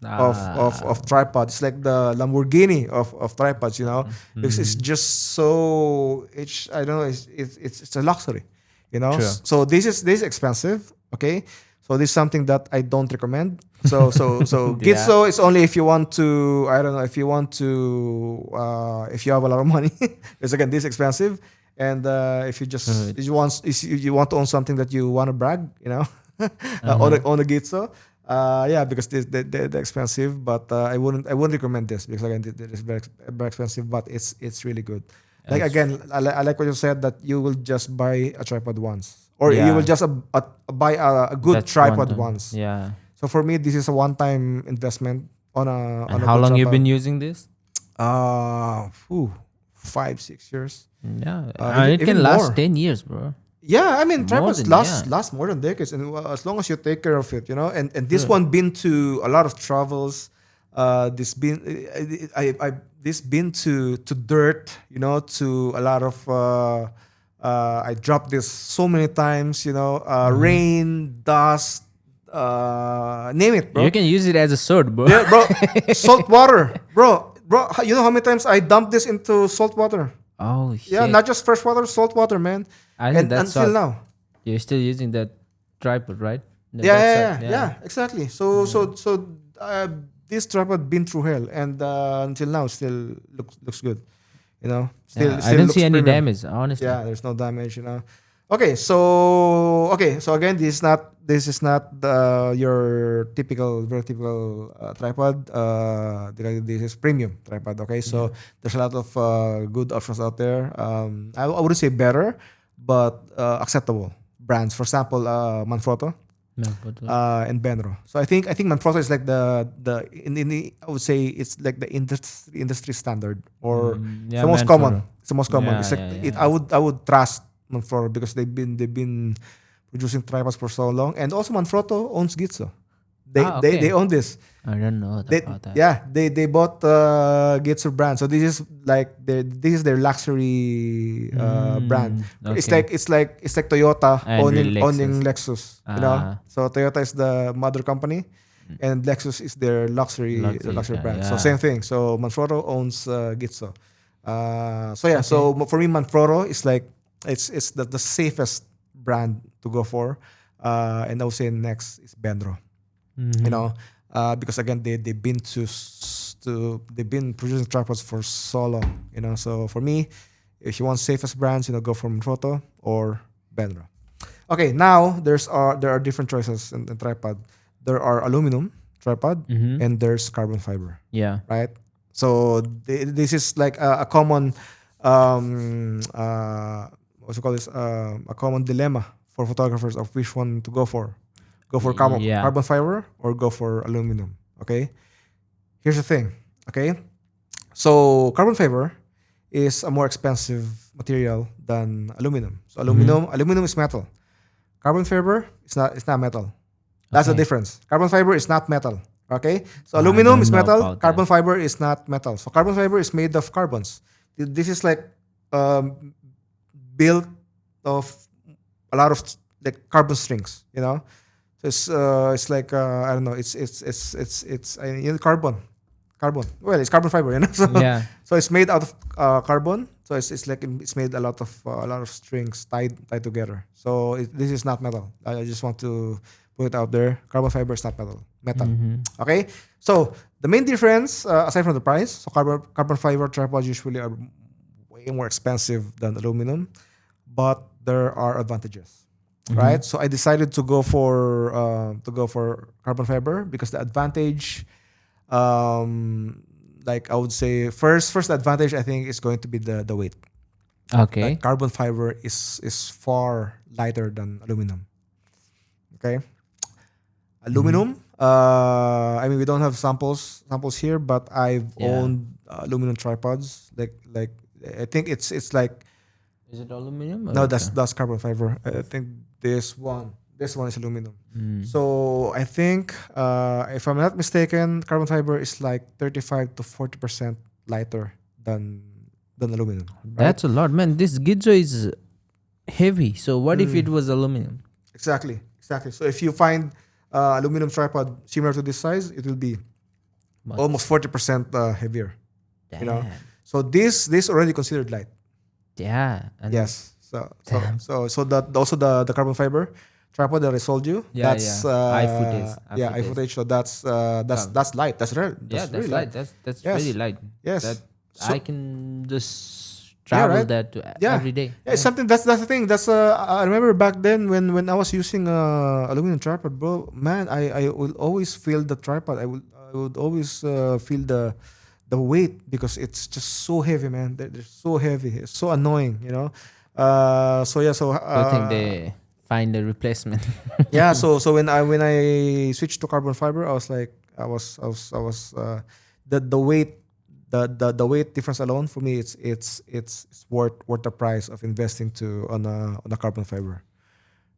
of tripod. It's like the Lamborghini of tripods, because it's just so I don't know, it's a luxury, True. So this is expensive, okay. So this is something that I don't recommend. So Yeah. Gitzo is only if you want to, I don't know, if you have a lot of money, because again, this is expensive. And if you just if you want to own something that you want to brag, own a Gitzo. Yeah, because they're expensive, but I wouldn't recommend this because again it's very expensive, but it's really good. Like It's- again, I like what you said that you will just buy a tripod once, or you will Yeah. just buy a good That's one tripod time. once. Yeah. So for me, this is a one-time investment on a And on a how good long you tripod. been using this? 5-6 years. Yeah, Even it even can last more. 10 years, bro. Yeah, I mean More tripods than last yeah. last more than decades, and as long as you take care of it, and this True. one been to a lot of travels. This been this been to dirt, to a lot of. I dropped this so many times, rain, dust, name it, You bro. can use it as a sword, bro. Yeah, bro. Salt water, bro. You know how many times I dumped this into salt water? Oh Yeah, shit! not just fresh water, salt water, man. I think And that's until all. now. You're still using that tripod, right? Yeah, That yeah, side. yeah, yeah, exactly. This tripod been through hell, and until now still looks good. Yeah, I Still don't see looks any premium. damage, honestly. Yeah, there's no damage. Okay, so again, this is not your very typical tripod. This is premium tripod. Okay, so there's a lot of good options out there. I wouldn't say better, but acceptable brands. For example, Manfrotto No, but, and Benro. So I think Manfrotto is like the in the I would say it's like the industry standard, or it's yeah, the most man, common. for It's the most common. yeah, It's like yeah, it. yeah. I would trust Manfrotto because they've been producing tripods for so long, and also Manfrotto owns Gitzo. They Ah, they okay. they own this. I don't know They about that. yeah they bought Gitzo brand. So this is their luxury brand. It's Okay. like Toyota And owning Lexus. Lexus. Ah, So Toyota is the mother company, and Lexus is their luxury car, brand. So yeah. same thing. So Manfrotto owns Gitzo. So yeah. Okay. So for me, Manfrotto is like it's the safest brand to go for, and I would say next is Benro. Mhm. Because again they've been producing tripods for so long. So for me, if you want safest brands, go for Manfrotto or Benro. Okay, now there are different choices in tripod. There are aluminum tripod Mhm. and there's carbon fiber, Yeah. right? So this is like a common what you call this a common dilemma for photographers of which one to go for. Go for Yeah. carbon fiber or go for aluminum. Okay. Here's the thing. Okay. So carbon fiber is a more expensive material than aluminum. So aluminum is metal. Carbon fiber is not. It's not metal. That's the Okay. difference. Carbon fiber is not metal. Okay. So I aluminum don't is know metal. about Carbon that. fiber is not metal. So carbon fiber is made of carbons. This is like built of a lot of like carbon strings. So it's like I don't know. It's carbon. Well, it's carbon fiber. So Yeah. so it's made out of carbon. So it's like it's made a lot of strings tied together. So this is not metal. I just want to put it out there. Carbon fiber is not metal. Mhm. Okay. So the main difference, aside from the price, so carbon fiber tripods usually are way more expensive than aluminum, but there are advantages, right? So I decided to go for carbon fiber because the advantage, like I would say, first advantage I think is going to be the weight. Okay. Like carbon fiber is far lighter than aluminum. Okay. Aluminum. I mean, we don't have samples here, but I've Yeah. owned aluminum tripods. Like I think it's like Is it aluminum? no, that's carbon fiber. I think this one is aluminum. So I think if I'm not mistaken, carbon fiber is like 35 to 40% lighter than aluminum. Right? That's a lot, man. This Gizzo is heavy. So what if it was aluminum? Exactly. So if you find aluminum tripod similar to this size, it will be What? almost 40% heavier. Damn. So this already considered light. Yeah. And Yes. So Damn. that also the carbon fiber tripod that I sold you. Yeah, That's yeah. iFootage. Yeah, iFootage. So that's light. That's real. yeah, that's really light. That's Yes. really light. Yes. That So- I can just travel right. there to Yeah. every day. Yeah, it's something that's the thing. That's I remember back then when I was using aluminum tripod, bro. Man, I will always feel the tripod. I would always feel the weight because it's just so heavy, man. They're so heavy. It's so annoying, you know. So yeah, so Good thing they find a replacement. yeah, so when I switched to carbon fiber, I was like, I was the weight the weight difference alone for me, it's worth the price of investing to on a carbon fiber,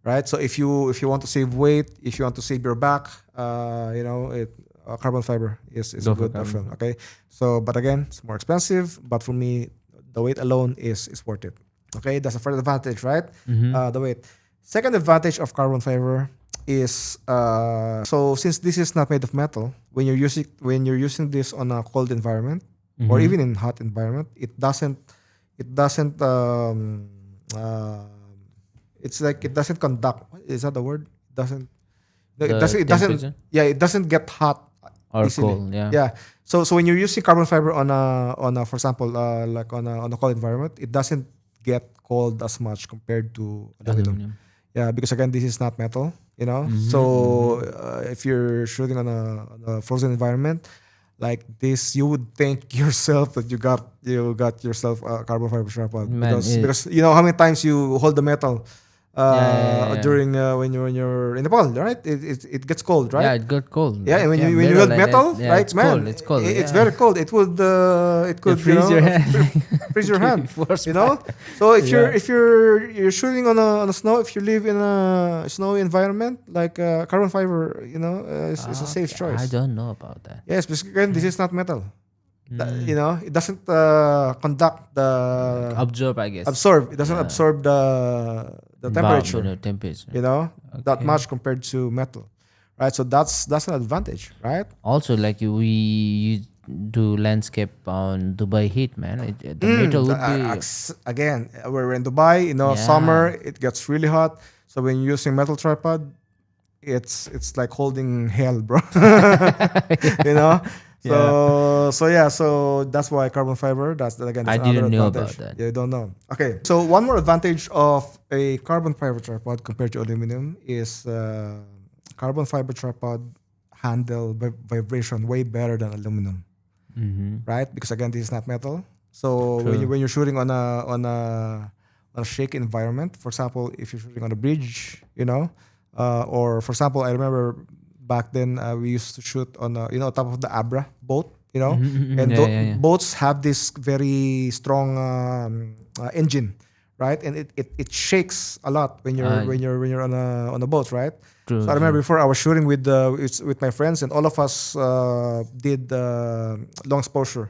right? So if you want to save weight, if you want to save your back, carbon fiber is a Go for good carbon option. Okay, so but again, it's more expensive, but for me, the weight alone is worth it. Okay, that's the first advantage, right? The weight. Second advantage of carbon fiber is so since this is not made of metal, when you're using this on a cold environment or even in hot environment, it doesn't uh, it's like it doesn't conduct. Is that the word? Doesn't no, it The doesn't it doesn't temperature yeah, it doesn't get hot or easily. cold, yeah. Yeah. So when you're using carbon fiber on a for example like on a cold environment, it doesn't get cold as much compared to aluminum. Aluminum. Yeah, because again, this is not metal, you know. So if you're shooting on a frozen environment like this, you would think yourself that you got yourself a carbon fiber tripod Man, because you know how many times you hold the metal yeah. during when you're in the cold, right? It gets cold, right? Yeah, it got cold. Yeah, and Like, when you metal hold like metal, that. Yeah, right, it's man, cold. It's cold. it's Yeah. very cold. It could freeze your hand. freeze your hand. Force You know. So if Yeah. you're shooting on a snow, if you live in a snowy environment, like carbon fiber, is a safe choice. I don't know about that. Yes, because again, this is not metal. It doesn't conduct the Absorb, I guess. absorb. It doesn't absorb the temperature. Temperature. That Okay. much compared to metal, right? So that's an advantage, right? Also, like you do landscape on Dubai heat, man. The metal would be. Again, we're in Dubai. Yeah. Summer it gets really hot. So when you're using metal tripod, it's like holding hell, bro. you know. So that's why carbon fiber. That's again. That's I didn't another know advantage. about that. Yeah, you don't know. Okay. So one more advantage of a carbon fiber tripod compared to aluminum is carbon fiber tripod handle vibration way better than aluminum, right? Because again, this is not metal. So when you're shooting on a shaky environment, for example, if you're shooting on a bridge, or for example, I remember back then we used to shoot on top of the Abra boat, and Yeah. boats have this very strong engine, right? And it shakes a lot when you're on a boat, right? True, So I remember before I was shooting with my friends, and all of us did long exposure.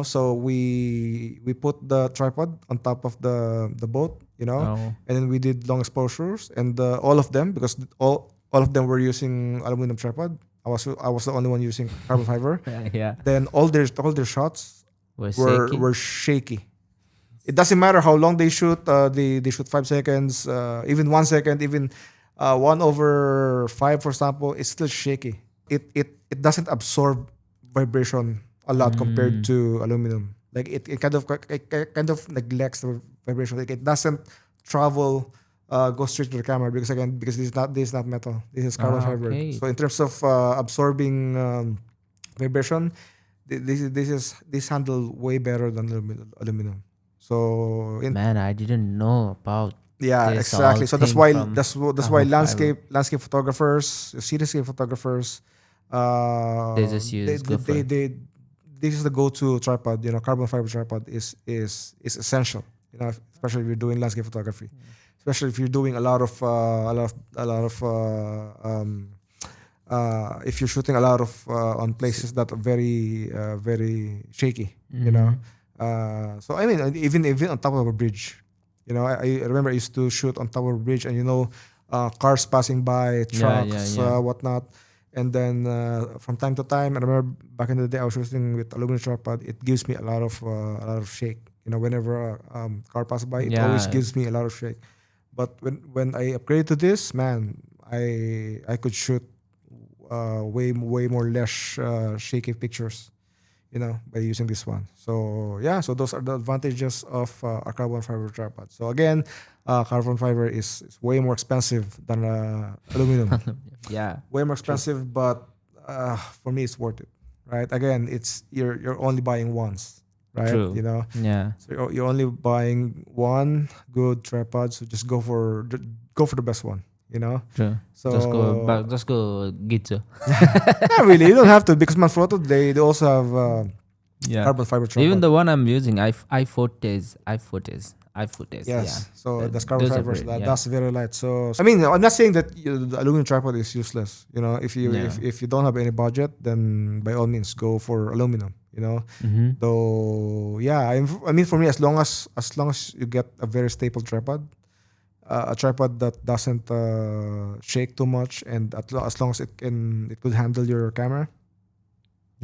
So we put the tripod on top of the boat, Oh. and then we did long exposures, and all of them, because all of them were using aluminum tripod. I was the only one using carbon fiber. Yeah. Then all their shots Was were shaky. were shaky. It doesn't matter how long they shoot. They shoot 5 seconds, even 1 second, even 1/5, for example. It's still shaky. It doesn't absorb vibration a lot compared to aluminum. Like it kind of neglects the vibration. Like it doesn't travel, go straight to the camera because this is not metal. This is carbon fiber. Okay. So in terms of absorbing vibration, this handle way better than aluminum. So Man, I didn't know about yeah, this exactly. all So that's thing why from that's why carbon landscape photographers, cityscape photographers, They just use go for it. this is the go-to tripod. Carbon fiber tripod is essential. Especially if you're doing landscape photography, especially if you're doing a lot of if you're shooting a lot of on places that are very shaky. So I mean, even on top of a bridge. I remember I used to shoot on top of a bridge, and cars passing by, trucks, yeah. whatnot. And then from time to time, I remember back in the day I was shooting with aluminum tripod. It gives me a lot of shake. Whenever a car passes by, it always Yeah. gives me a lot of shake. But when I upgraded to this, man, I could shoot way more less shaky pictures. by using this one. So yeah, so those are the advantages of a carbon fiber tripod. So again, carbon fiber is way more expensive than aluminum. Yeah. Way more expensive, but for me, it's worth it, right? Again, it's you're only buying once, right? True. Yeah. So you're only buying one good tripod, so just go for the best one, True. So Just go Gitzo. not really, you don't have to because Manfrotto they also have Yeah. carbon fiber tripod. Even the one I'm using, iFootage. Yes, so That- that's carbon those are fibers. great, yeah. That's very light. So I mean, I'm not saying that the aluminum tripod is useless. If you Yeah. if you don't have any budget, then by all means go for aluminum. Mm-hmm. Though, yeah, I mean, for me, as long as you get a very stable tripod, a tripod that doesn't shake too much, and as long as it could handle your camera,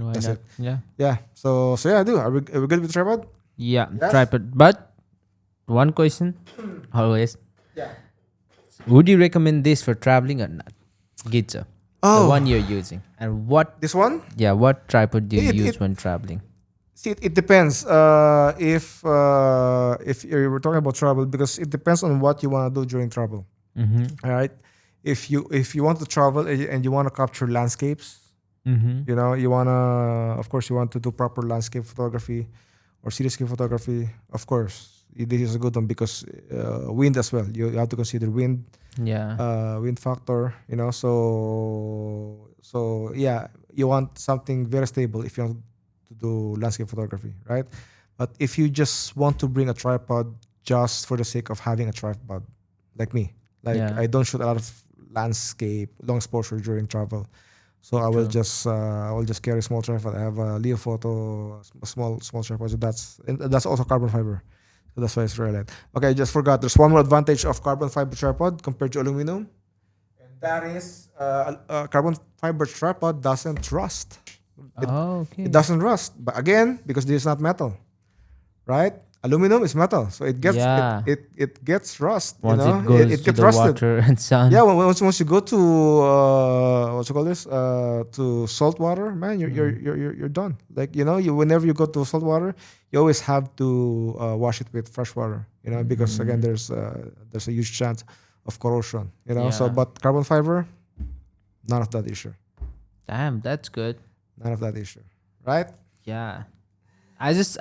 Why that's not? it. Yeah. yeah. So yeah, are we good with tripod? Yeah. Yes. Tripod. But one question, always. Yeah. Would you recommend this for traveling or not? Gitzo. Oh, The one you're using. And what this one? what tripod do you It- use it- when traveling? See, it depends. If you're talking about travel, because it depends on what you want to do during travel. Mm-hmm. All right. If you want to travel and you want to capture landscapes, Mm-hmm. of course, you want to do proper landscape photography or cityscape photography. Of course, this is a good one because wind as well. You have to consider wind, Yeah. wind factor. So yeah, you want something very stable if you want to do landscape photography, right? But if you just want to bring a tripod just for the sake of having a tripod, like me, like Yeah. I don't shoot a lot of landscape, long exposure during travel. So I will just carry a small tripod. I have a Leo Photo, a small tripod. So that's also carbon fiber. So that's why it's very light. Okay, I just forgot. There's one more advantage of carbon fiber tripod compared to aluminum, and that is carbon fiber tripod doesn't rust. Okay. It doesn't rust, but again, because this is not metal, right? Aluminum is metal, so it gets Yeah. it gets rust. Once you know? it goes it to gets the rusted. water and sun. Yeah, once you go to what you call this to salt water, man, you're done. Like whenever you go to salt water, you always have to wash it with fresh water. Because again, there's a huge chance of corrosion. So Yeah. but carbon fiber, none of that issue. Damn, that's good. None of that issue, right? Yeah. I just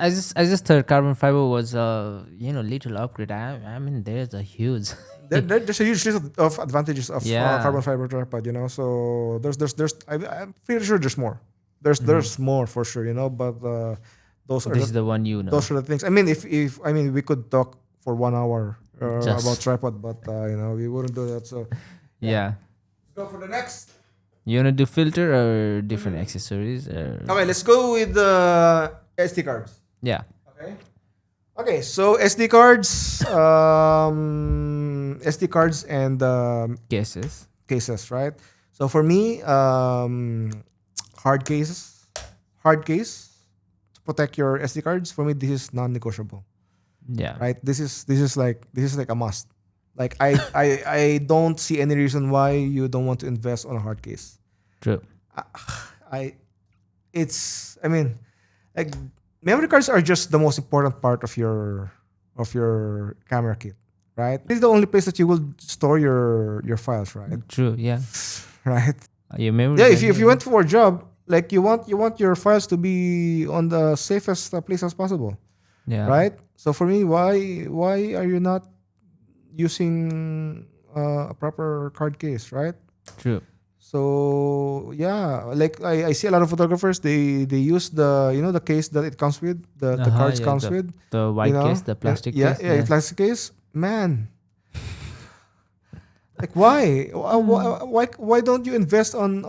thought carbon fiber was a little upgrade. I mean there's a huge There's a huge list of advantages of Yeah. carbon fiber tripod. So I'm pretty sure there's more. There's more for sure. But those are this is the, the one you know. those are the things. I mean, if we could talk for 1 hour Just- about tripod, but we wouldn't do that. So Yeah. let's go for the next. You wanna do filter or different accessories or Okay, let's go with the SD cards. yeah. Okay, so SD cards, SD cards and Cases. cases, right? So for me, hard case to protect your SD cards. For me, this is non-negotiable, Yeah. right? This is like a must. Like I don't see any reason why you don't want to invest on a hard case. True. I mean, like memory cards are just the most important part of your camera kit, right? This is the only place that you will store your files, right? True. Yeah. Right. You remember? Yeah, if you went for a job, like you want your files to be on the safest place as possible, Yeah. right? So for me, why are you not using a proper card case, right? True. So yeah, like I see a lot of photographers, they use the case that it comes with, the cards Yeah, comes with, the white you know? case, the plastic yeah, case. yeah, plastic case, man. Like why? Why don't you invest on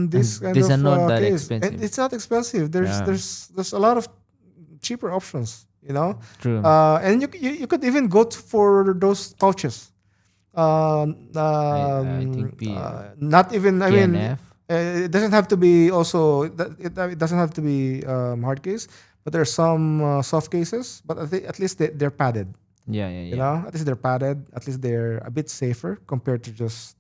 this kind these of are not that case? expensive. And it's not expensive. Yeah. There's a lot of cheaper options, True. and you could even go for those pouches. I think Not even. I mean, PNF. it doesn't have to be also. It doesn't have to be hard case, but there are some soft cases. But at least they're padded. Yeah. At least they're padded. At least they're a bit safer compared to just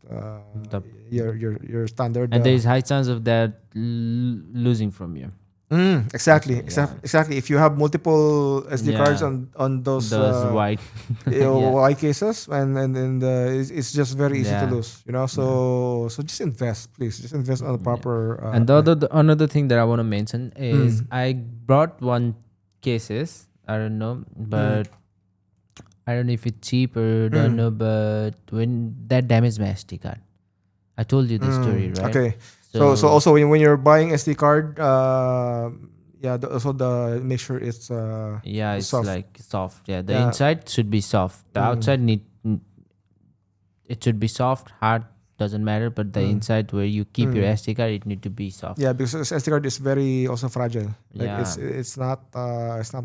The- your standard. And there is high chance of that losing from you. Exactly, Yeah. exactly. If you have multiple SD cards Yeah. on those Those white. Yeah. Y cases, and it's just very easy to Yeah. lose. Yeah. So just invest, please. Just invest on the Yeah. proper. And the another thing that I want to mention is Mm, I brought one cases. I don't know, mm, but I don't know if it's cheap or don't mm, know. But when that damaged my SD card, I told you the story, right? okay. So So also when you're buying SD card, yeah. Also the make sure yeah, it's it's soft. like soft. Yeah, the Yeah. inside should be soft. The Mm, outside it should be soft. Hard doesn't matter, but the mm, inside where you keep your mm. SD card, it need to be soft. Yeah, because SD card is very also fragile. Like Yeah, it's not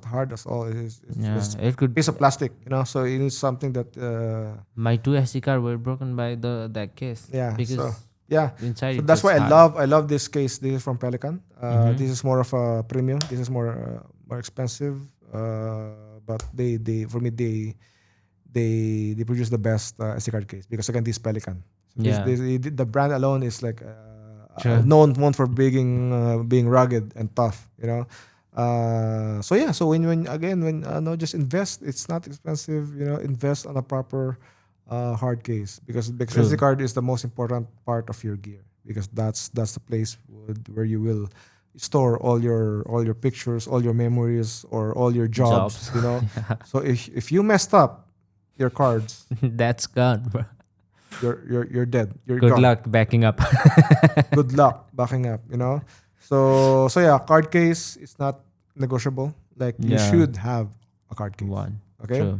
hard at all. It's yeah. just It could. piece of plastic, So you need something that My two SD card were broken by the that case yeah. because Yeah. inside So it that's was why hard. I love this case. This is from Pelican. Mm-hmm. This is more of a premium. This is more expensive. But they for me they produce the best SD card case because again this Pelican. So Yeah, the brand alone is like true. known for being rugged and tough. So yeah. So when again when no just invest. It's not expensive. Invest on a proper hard case because SD True. card is the most important part of your gear because that's the place where you will store all your pictures, all your memories, or all your jobs. Jobs. So if you messed up your cards, That's gone, bro. you're dead. You're Good gone. luck backing up. Good luck backing up. So yeah, card case is not negotiable. Like you Yeah, should have a card case. one. Okay. True.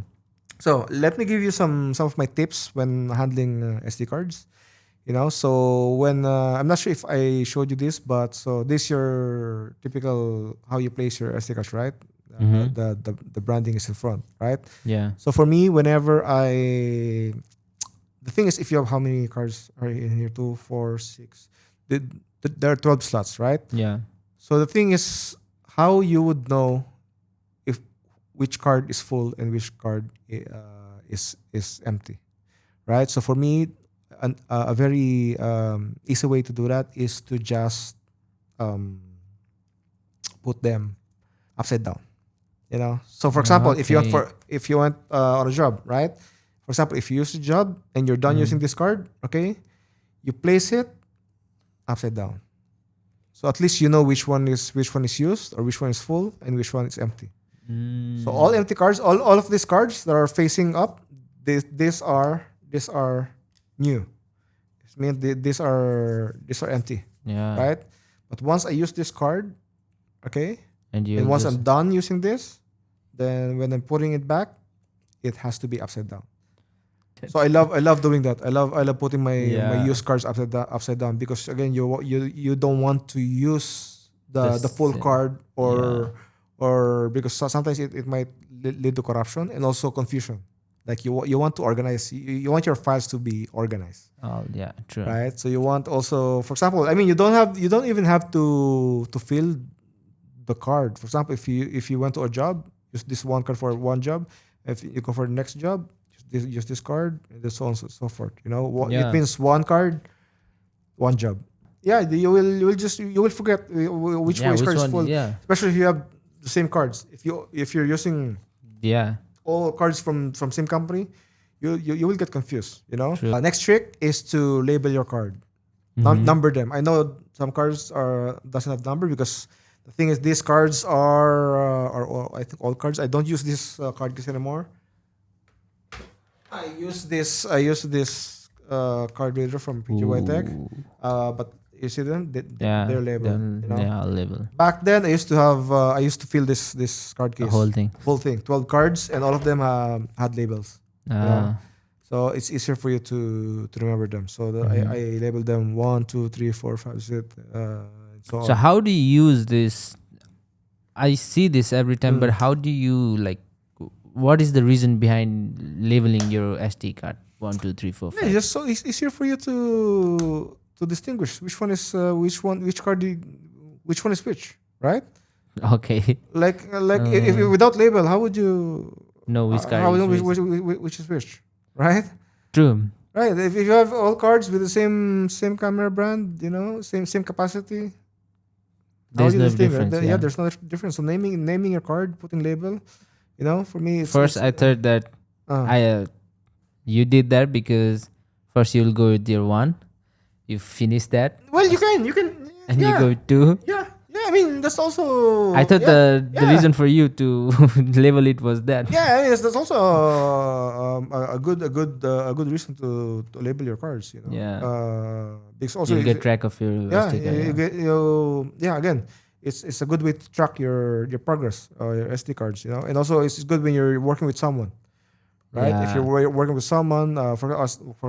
So let me give you some of my tips when handling SD cards. So when I'm not sure if I showed you this, but so this your typical how you place your SD cards, right? Mm-hmm. The branding is in front, right? Yeah. So for me, whenever the thing is, if you have how many cards are in here? 2, 4, 6. There are 12 slots, right? Yeah. So the thing is, how you would know if which card is full and which card is empty, right? So for me, a very easy way to do that is to just um, put them upside down. So for example, Okay. if you went on a job, right? For example, if you use the job and you're done using Mm. this card, okay, you place it upside down. So at least you know which one is used or which one is full and which one is empty. So all Mm. empty cards, all of these cards that are facing up, these are new. It means these are empty, Yeah. right? But once I use this card, okay, And and you once just I'm done using this, then when I'm putting it back, it has to be upside down. So I love doing that. I love putting my yeah. used cards upside down because again you don't want to use the full This card yeah. or because sometimes it might lead to corruption and also confusion. Like you want to organize you want your files to be organized, Oh yeah. True. right? So you want also, for example, I mean you don't even have to fill the card. For example, if you went to a job, use this one card for one job. If you go for the next job, use this card, and so on and so forth. It Yeah. means one card, one job. Yeah, you will forget which Yeah. card Which is one? full, Yeah. especially if you have the same cards. If you're using Yeah. all cards from same company, you will get confused. True. Next trick is to label your card. Mm-hmm. Number them. I know some cards doesn't have number because the thing is these cards are all, I think all cards. I don't use this card case anymore. I use this card reader from PGY Tech. Ooh. But you see them, Yeah. they're labeled. Then yeah, level Back then I used to fill this card the case, whole thing. whole thing, 12 cards, and all of them had labels. Ah. So it's easier for you to remember them. So Mhm. I labeled them 1, 2, 3, 4, 5, 6, and so on. So how do you use this? I see this every time, but Mm. how do you like? What is the reason behind labeling your SD card? 1, 2, 3, 4, Yeah, 5. it's just so it's easier for you to distinguish which one is which card which one is which, right? Okay. Like if without label, how would you No, which card how would is you know which? which is which, right? True. Right. If you have all cards with the same camera brand, same capacity, How There's do you no distinguish? difference. Yeah, Yeah. there's no difference. So naming your card, putting label, for me, First, I thought that uh, you did that because first you'll go with your one, you finish that, well, you can, and you yeah, go with two. yeah, yeah. I mean, that's also, I thought yeah, the yeah. reason for you to label it was that. Yeah, I mean, that's also a good reason to label your cards. Yeah. Because also, You'll get track of your yeah, SD card. you Yeah. get yeah. Again, it's a good way to track your progress, your SD cards. And also it's good when you're working with someone, right? If Yeah. you're working with someone, for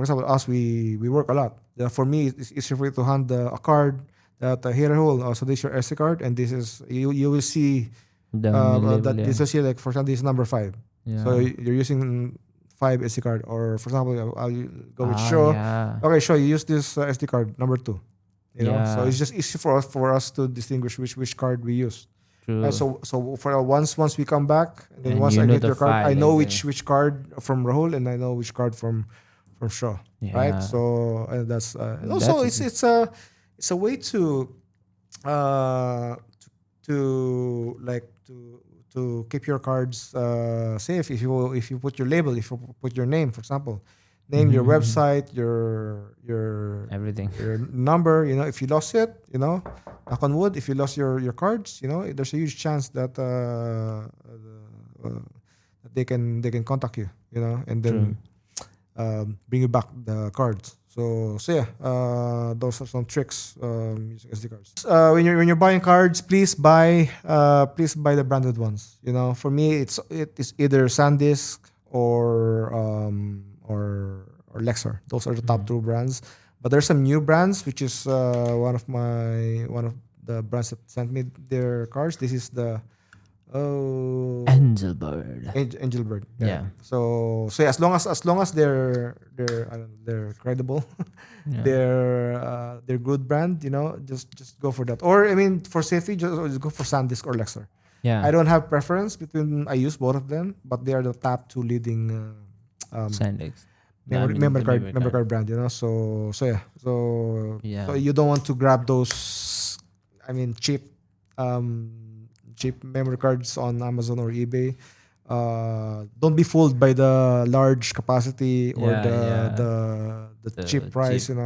example, us, we work a lot. For me, it's easier for you to hand a card that here, hold. So this is your SD card, and this is you will see The label. that Yeah. this is here, like for example, this is number 5. Yeah. So you're using 5 SD card, or for example, I'll go with show. Yeah. Okay, show you use this SD card number 2. So Yeah. it's just easy for us to distinguish which card we use. True. So for once we come back, and then And once you I know get the your card, I file, know exactly. which card from Rahul, and I know which card from Shaw. Right? Yeah. So that's and also That's it's a way to uh to like to keep your cards safe. If you put your label, if you put your name, for example, name, your website, your everything. your number. If you lost it, knock on wood, if you lost your cards, there's a huge chance that they can contact you, and then bring you back the cards. So yeah, those are some tricks using SD cards. When you're buying cards, please buy the branded ones. For me, it is either SanDisk or Lexar. Those are the top two brands. But there's some new brands, which is one of the brands that sent me their cards. This is the Angelbird. Angelbird. Yeah. So yeah, as long as they're I don't know, they're credible, Yeah. they're good brand. Just go for that. Or I mean, for safety, just go for SanDisk or Lexar. Yeah. I don't have preference between. I use both of them, but they are the top two leading SanDisk. memory card brand. So yeah. So Yeah. so you don't want to grab those. I mean, cheap memory cards on Amazon or eBay. Don't be fooled by the large capacity or the cheap price. cheap.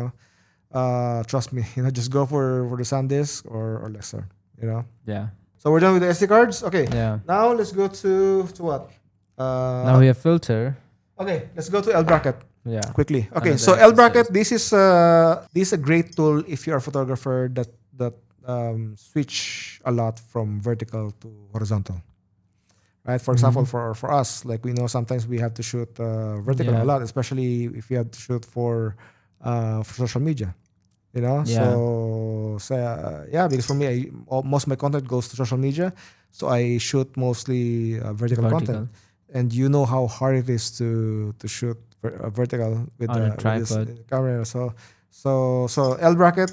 Trust me. Just go for the SanDisk or Lexar. Yeah. So we're done with the SD cards. Okay. Yeah. Now let's go to what? Now we have filter. Okay, let's go to L bracket Yeah. quickly. Okay, Another so L exercise. bracket. This is a great tool if you are a photographer that switch a lot from vertical to horizontal. Right. For example, for us, like we know sometimes we have to shoot vertical Yeah. a lot, especially if you have to shoot for social media. Yeah. So yeah, because for me, most of my content goes to social media, so I shoot mostly vertical content. And you know how hard it is to shoot vertical with On a with this tripod. camera. So L bracket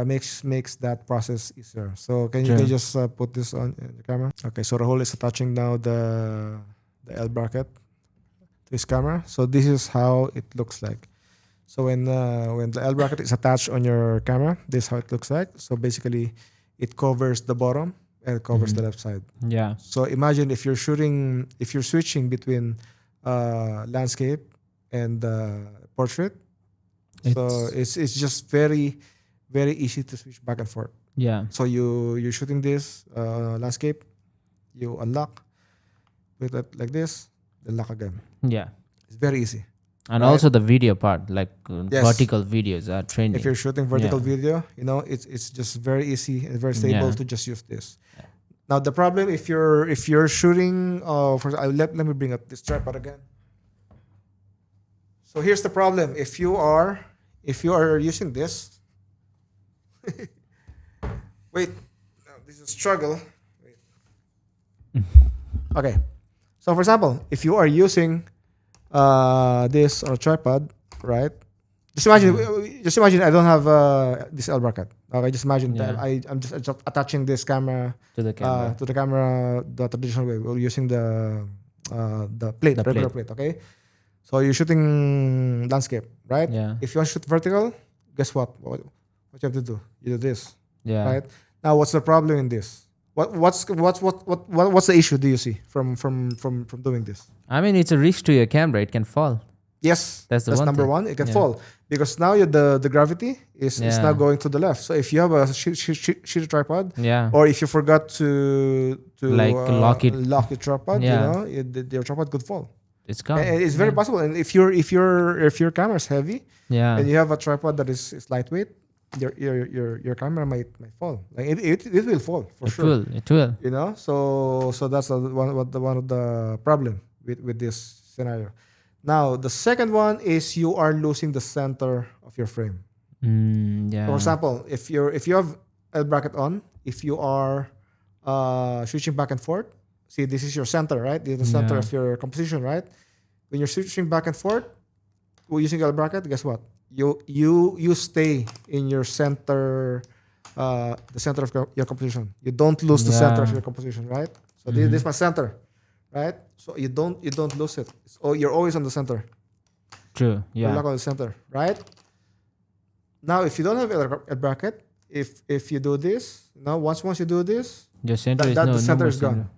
makes that process easier. So can you Sure. just put this on the camera? Okay, so Rahul is attaching now the L bracket to his camera. So this is how it looks like. So when the L bracket is attached on your camera, this is how it looks like. So basically, it covers the bottom and it covers the left side. Yeah. So imagine if you're switching between landscape and portrait. So it's just very, very easy to switch back and forth. Yeah. So you're shooting this landscape, you unlock, with it like this, then lock again. Yeah. It's very easy. And Right. also the video part, like Yes. vertical videos are trending. If you're shooting vertical Yeah. video, it's just very easy and very stable Yeah. to just use this. Now the problem if you're shooting let me bring up this tripod again. So here's the problem. If you are using this, wait, no, this is a struggle. Wait. Okay. So for example, if you are using this on a tripod, right? Just imagine I don't have this L bracket. Okay, just imagine that Yeah. I'm just attaching this camera to the camera. the traditional way. We're using the plate, The regular plate. Okay, so you're shooting landscape, right? Yeah. If you want to shoot vertical, guess what? What you have to do? You do this, Yeah. right? Now, what's the problem in this? What's the issue? Do you see from doing this? I mean, it's a risk to your camera. It can fall. Yes, That's the one number thing. one. It can Yeah. fall because now the gravity is now Yeah. going to the left. So if you have a shitty tripod, Yeah. or if you forgot to Like, lock it. lock your tripod, Yeah. your tripod could fall. It's gone. And it's very Yeah. possible. And if your camera is heavy Yeah. and you have a tripod that is lightweight, your camera might fall. Like it will fall for It sure. will. It will. So that's one of the problem with this scenario. Now the second one is you are losing the center of your frame. Yeah. For example, if you have L bracket on, if you are switching back and forth, see this is your center, right? This is the center Yeah. of your composition, right? When you're switching back and forth, using L bracket, guess what? You stay in your center, the center of your composition. You don't lose the center of Yeah. your composition, right? So this is my center, right? So you don't lose it. You're always on the center. True. You're Yeah. locked on the center, right? Now, if you don't have a bracket, if you do this, now once you do this, Your center is that no. the center no is more gone.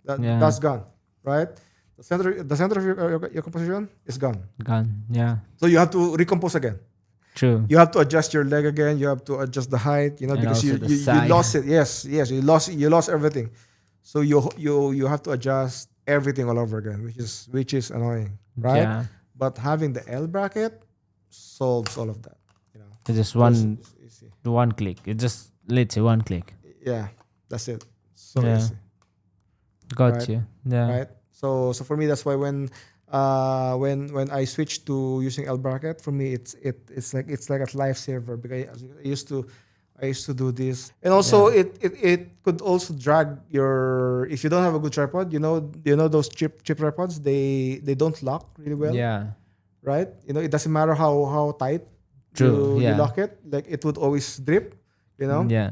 center. Yeah. That's gone, right? The center of your composition is gone. Gone. Yeah. So you have to recompose again. True. You have to adjust your leg again. You have to adjust the height, And because also you, the you, you side. lost it. Yes, you lost everything. So you have to adjust everything all over again, which is annoying, right? Yeah. But having the L bracket solves all of that. It's just one It's easy. one click. It's just, let's say, one click. Yeah, that's it. So Yeah. easy, Got Right. you. Yeah. right? So for me, that's why when I switched to using L bracket, for me it's like a lifesaver because I used to do this, and also it could also drag your, if you don't have a good tripod, those cheap tripods, they don't lock really well, Yeah. right? It doesn't matter how tight True, you yeah. lock it, like it would always drip, Yeah.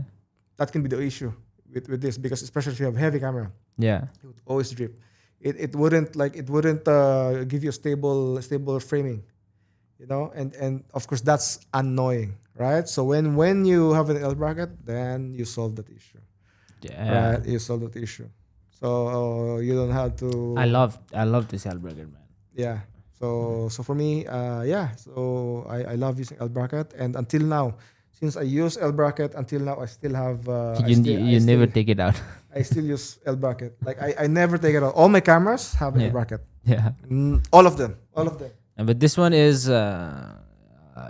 that can be the issue with this, because especially if you have heavy camera, Yeah. it would always drip. It wouldn't give you a stable framing, and of course that's annoying, right? So when you have an L bracket, then you solve that issue, Yeah. right? You solve that issue, so you don't have to. I love this L bracket, man. Yeah. So for me, So I love using L bracket, and until now, since I use L bracket, until now I still have. You never take it out. I still use L bracket. Like I never take it out. All my cameras have an Yeah. L bracket. Yeah. All of them. But this one is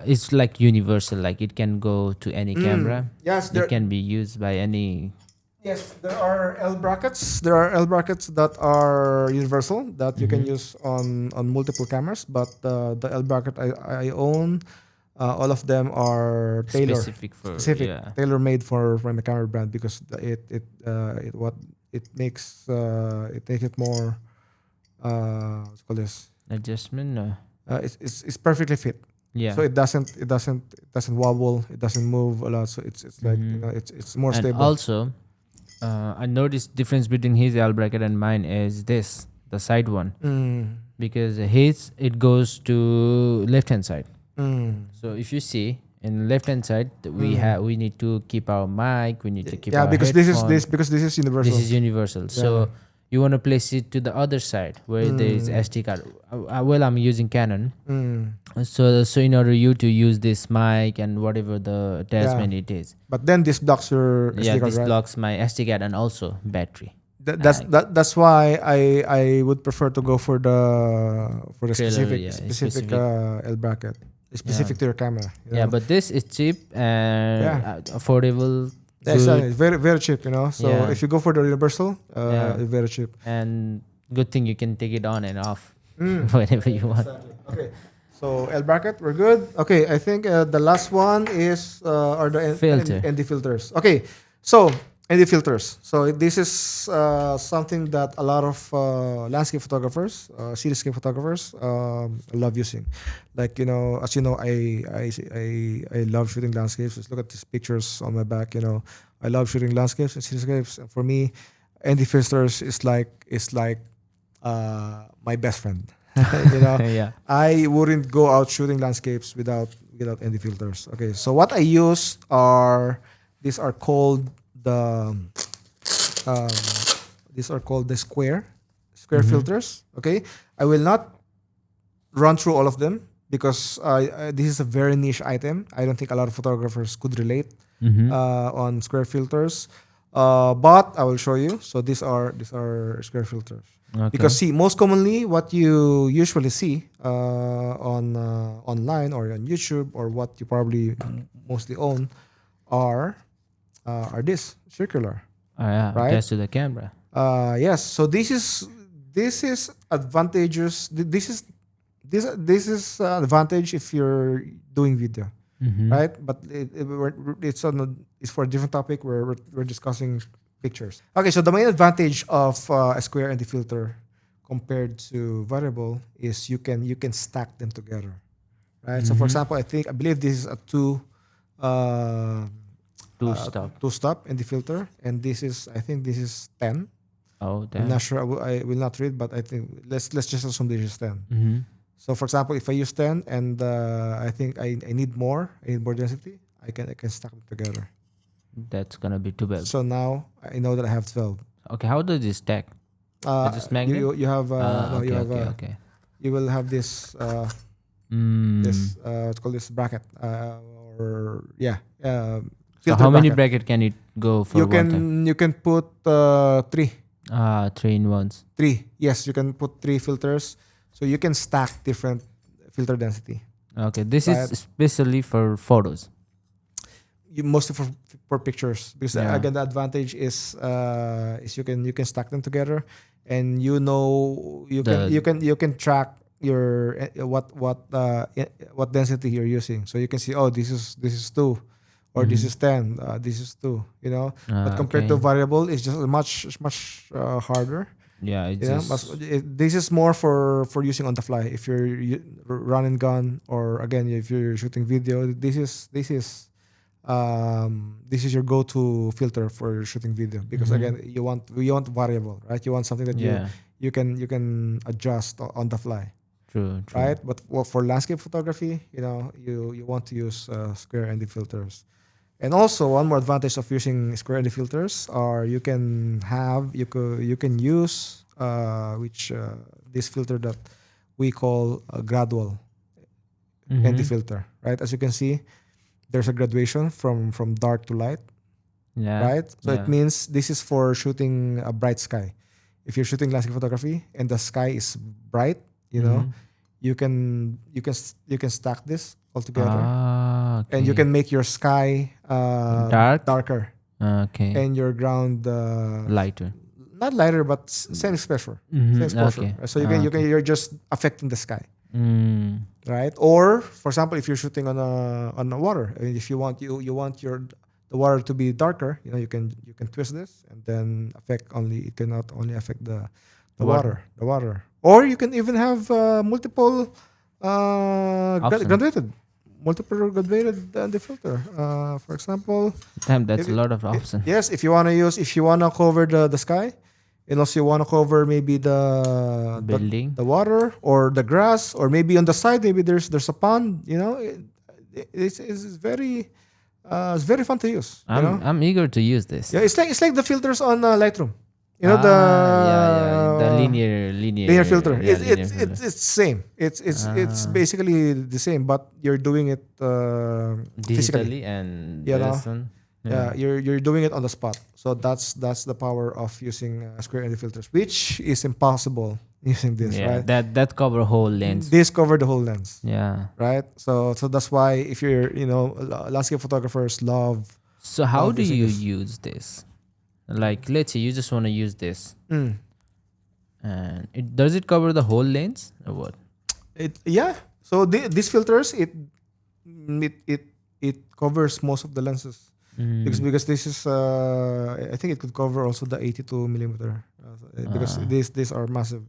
it's like universal. Like it can go to any camera. Yes, It can be used by any. Yes, there are L brackets. There are L brackets that are universal that you can use on multiple cameras. But the L bracket I own, all of them are Specific for yeah. tailor made for my camera brand, because it makes it more what's it called this. Adjustment. No. It's perfectly fit. Yeah. So it doesn't wobble. It doesn't move a lot. So it's like it's more And stable. also, I noticed difference between his L bracket and mine is this, the side one, because his it goes to left hand side. So if you see in left hand side, we need to keep our mic. We need to keep our because headphone. this is universal. This is universal. So you want to place it to the other side where there is SD card. Well, I'm using Canon. So in order you to use this mic and whatever the attachment it is. But then this blocks your SD card, This right? blocks my SD card and also battery. That's why I would prefer to go for the Trailer, specific specific. L bracket, specific to your camera. Yeah, but this is cheap and affordable. It's Good, very very cheap. So Yeah. if you go for the universal, it's very cheap. and good thing you can take it on and off whenever you want. Okay. So L bracket, we're good. Okay, I think the last one are the Filter. ND filters. Okay, so ND filters. So this is something that a lot of landscape photographers, cityscape photographers, love using. Like as you know, I love shooting landscapes. Just look at these pictures on my back. I love shooting landscapes and cityscapes. And for me, ND filters is like my best friend. Yeah. I wouldn't go out shooting landscapes without ND filters. Okay, so what I use these are called the um, these are called the square filters. Okay, I will not run through all of them because this is a very niche item. I don't think a lot of photographers could relate on square filters. But I will show you. So these are square filters. Okay. Because see, most commonly, what you usually see on online or on YouTube or what you probably mostly own are this circular. Yeah, Right? attached to the camera. Yes. So this is advantageous. This is advantage if you're doing video, right? But it's for a different topic. We're discussing pictures. Okay. So the main advantage of a square ND filter compared to variable is you can stack them together, right? So for example, I believe this is a two stop ND filter, and I think this is 10. Oh, I'm damn. not sure. I will not read, but I think let's just assume this is 10. Mm-hmm. So for example, if I use 10 and I think I need more density, I can stack them together. That's gonna be too bad. So now I know that I have 12. Okay, how does this stack? Just magnet? You have no, you have okay. you will have this it's called this bracket or So filter how many bracket. bracket can it go for You one time? you can put three. 3-in-1s. Yes, you can put 3 filters, so you can stack different filter density. Okay, this Right. is especially for photos. Mostly for pictures, because Yeah. again the advantage is you can stack them together, and you can track your what density you're using, so you can see, oh, this is 2, or this is 10, this is 2, but compared to Okay. variable, it's just much harder. Yeah, it's Yeah, just this is more for using on the fly. If you're run and gun, or again if you're shooting video, this is your go-to filter for shooting video, because again you want variable, right? You want something that yeah, you can adjust on the fly, true. right? But for landscape photography, you want to use square ND filters. And also one more advantage of using square ND filters are you can use this filter that we call a gradual ND filter, right? As you can see, there's a graduation from dark to light, Yeah, right? So yeah. it means this is for shooting a bright sky. If you're shooting landscape photography and the sky is bright, you can stack this all together, Okay. and you can make your sky darker, Okay. and your ground Lighter. not lighter but semi-exposure. Okay. So you're just affecting the sky, Mm. right? Or for example, if you're shooting on a water, and if you want the water to be darker, you can twist this and then it cannot only affect the Water. water. Or you can even have multiple Option. graduated the filter. For example, Damn, that's If a lot of options. yes, if you wanna cover the sky, and also you wanna cover maybe the Building. the water or the grass, or maybe on the side maybe there's a pond. It's very fun to use. I'm eager to use this. Yeah, it's like the filters on Lightroom. The linear filter. Yeah, It's same. It's basically the same, but you're doing it physically. digitally and You know? this one. Yeah, you're doing it on the spot. So that's the power of using square ND filters, which is impossible using this, Yeah, right? that cover whole lens. This cover the whole lens, Yeah. right? So that's why if you're landscape photographers love. So how Love do using you this. use this? Like, let's say you just want to use this, and does it cover the whole lens or what? So these filters it covers most of the lenses. Because this is I think it could cover also the 82 millimeter because these are massive,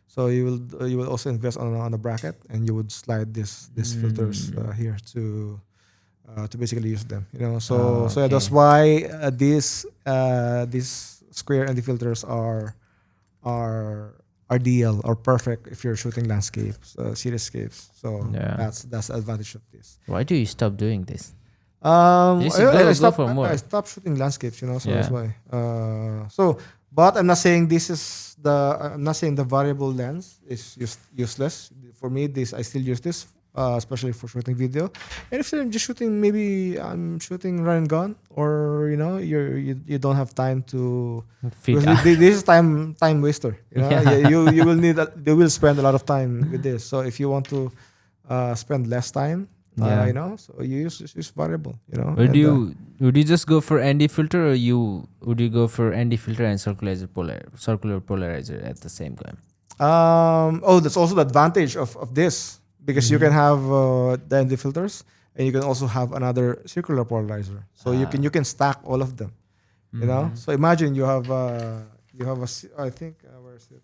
so you will also invest on a bracket, and you would slide these filters here to basically use them, so yeah, that's why these square ND filters are ideal or perfect if you're shooting landscapes, cityscapes. So Yeah. that's the advantage of this. Why do you stop doing this? You should go stopped. for more. I stopped shooting landscapes, you know. So that's Yeah. why. But I'm not saying this is the. I'm not saying the variable lens is useless for me. This I still use this, especially for shooting video. And if I'm just shooting, maybe I'm shooting run and gun, or you don't have time to. Fit. Because this is time waster. You know, Yeah. you will need. You will spend a lot of time with this. So if you want to spend less time. Yeah. So you use variable, Would and, you just go for ND filter, or would you go for ND filter and circular polarizer at the same time? that's also the advantage of this, because you can have the ND filters, and you can also have another circular polarizer. So you can stack all of them. So imagine you have I think where is it?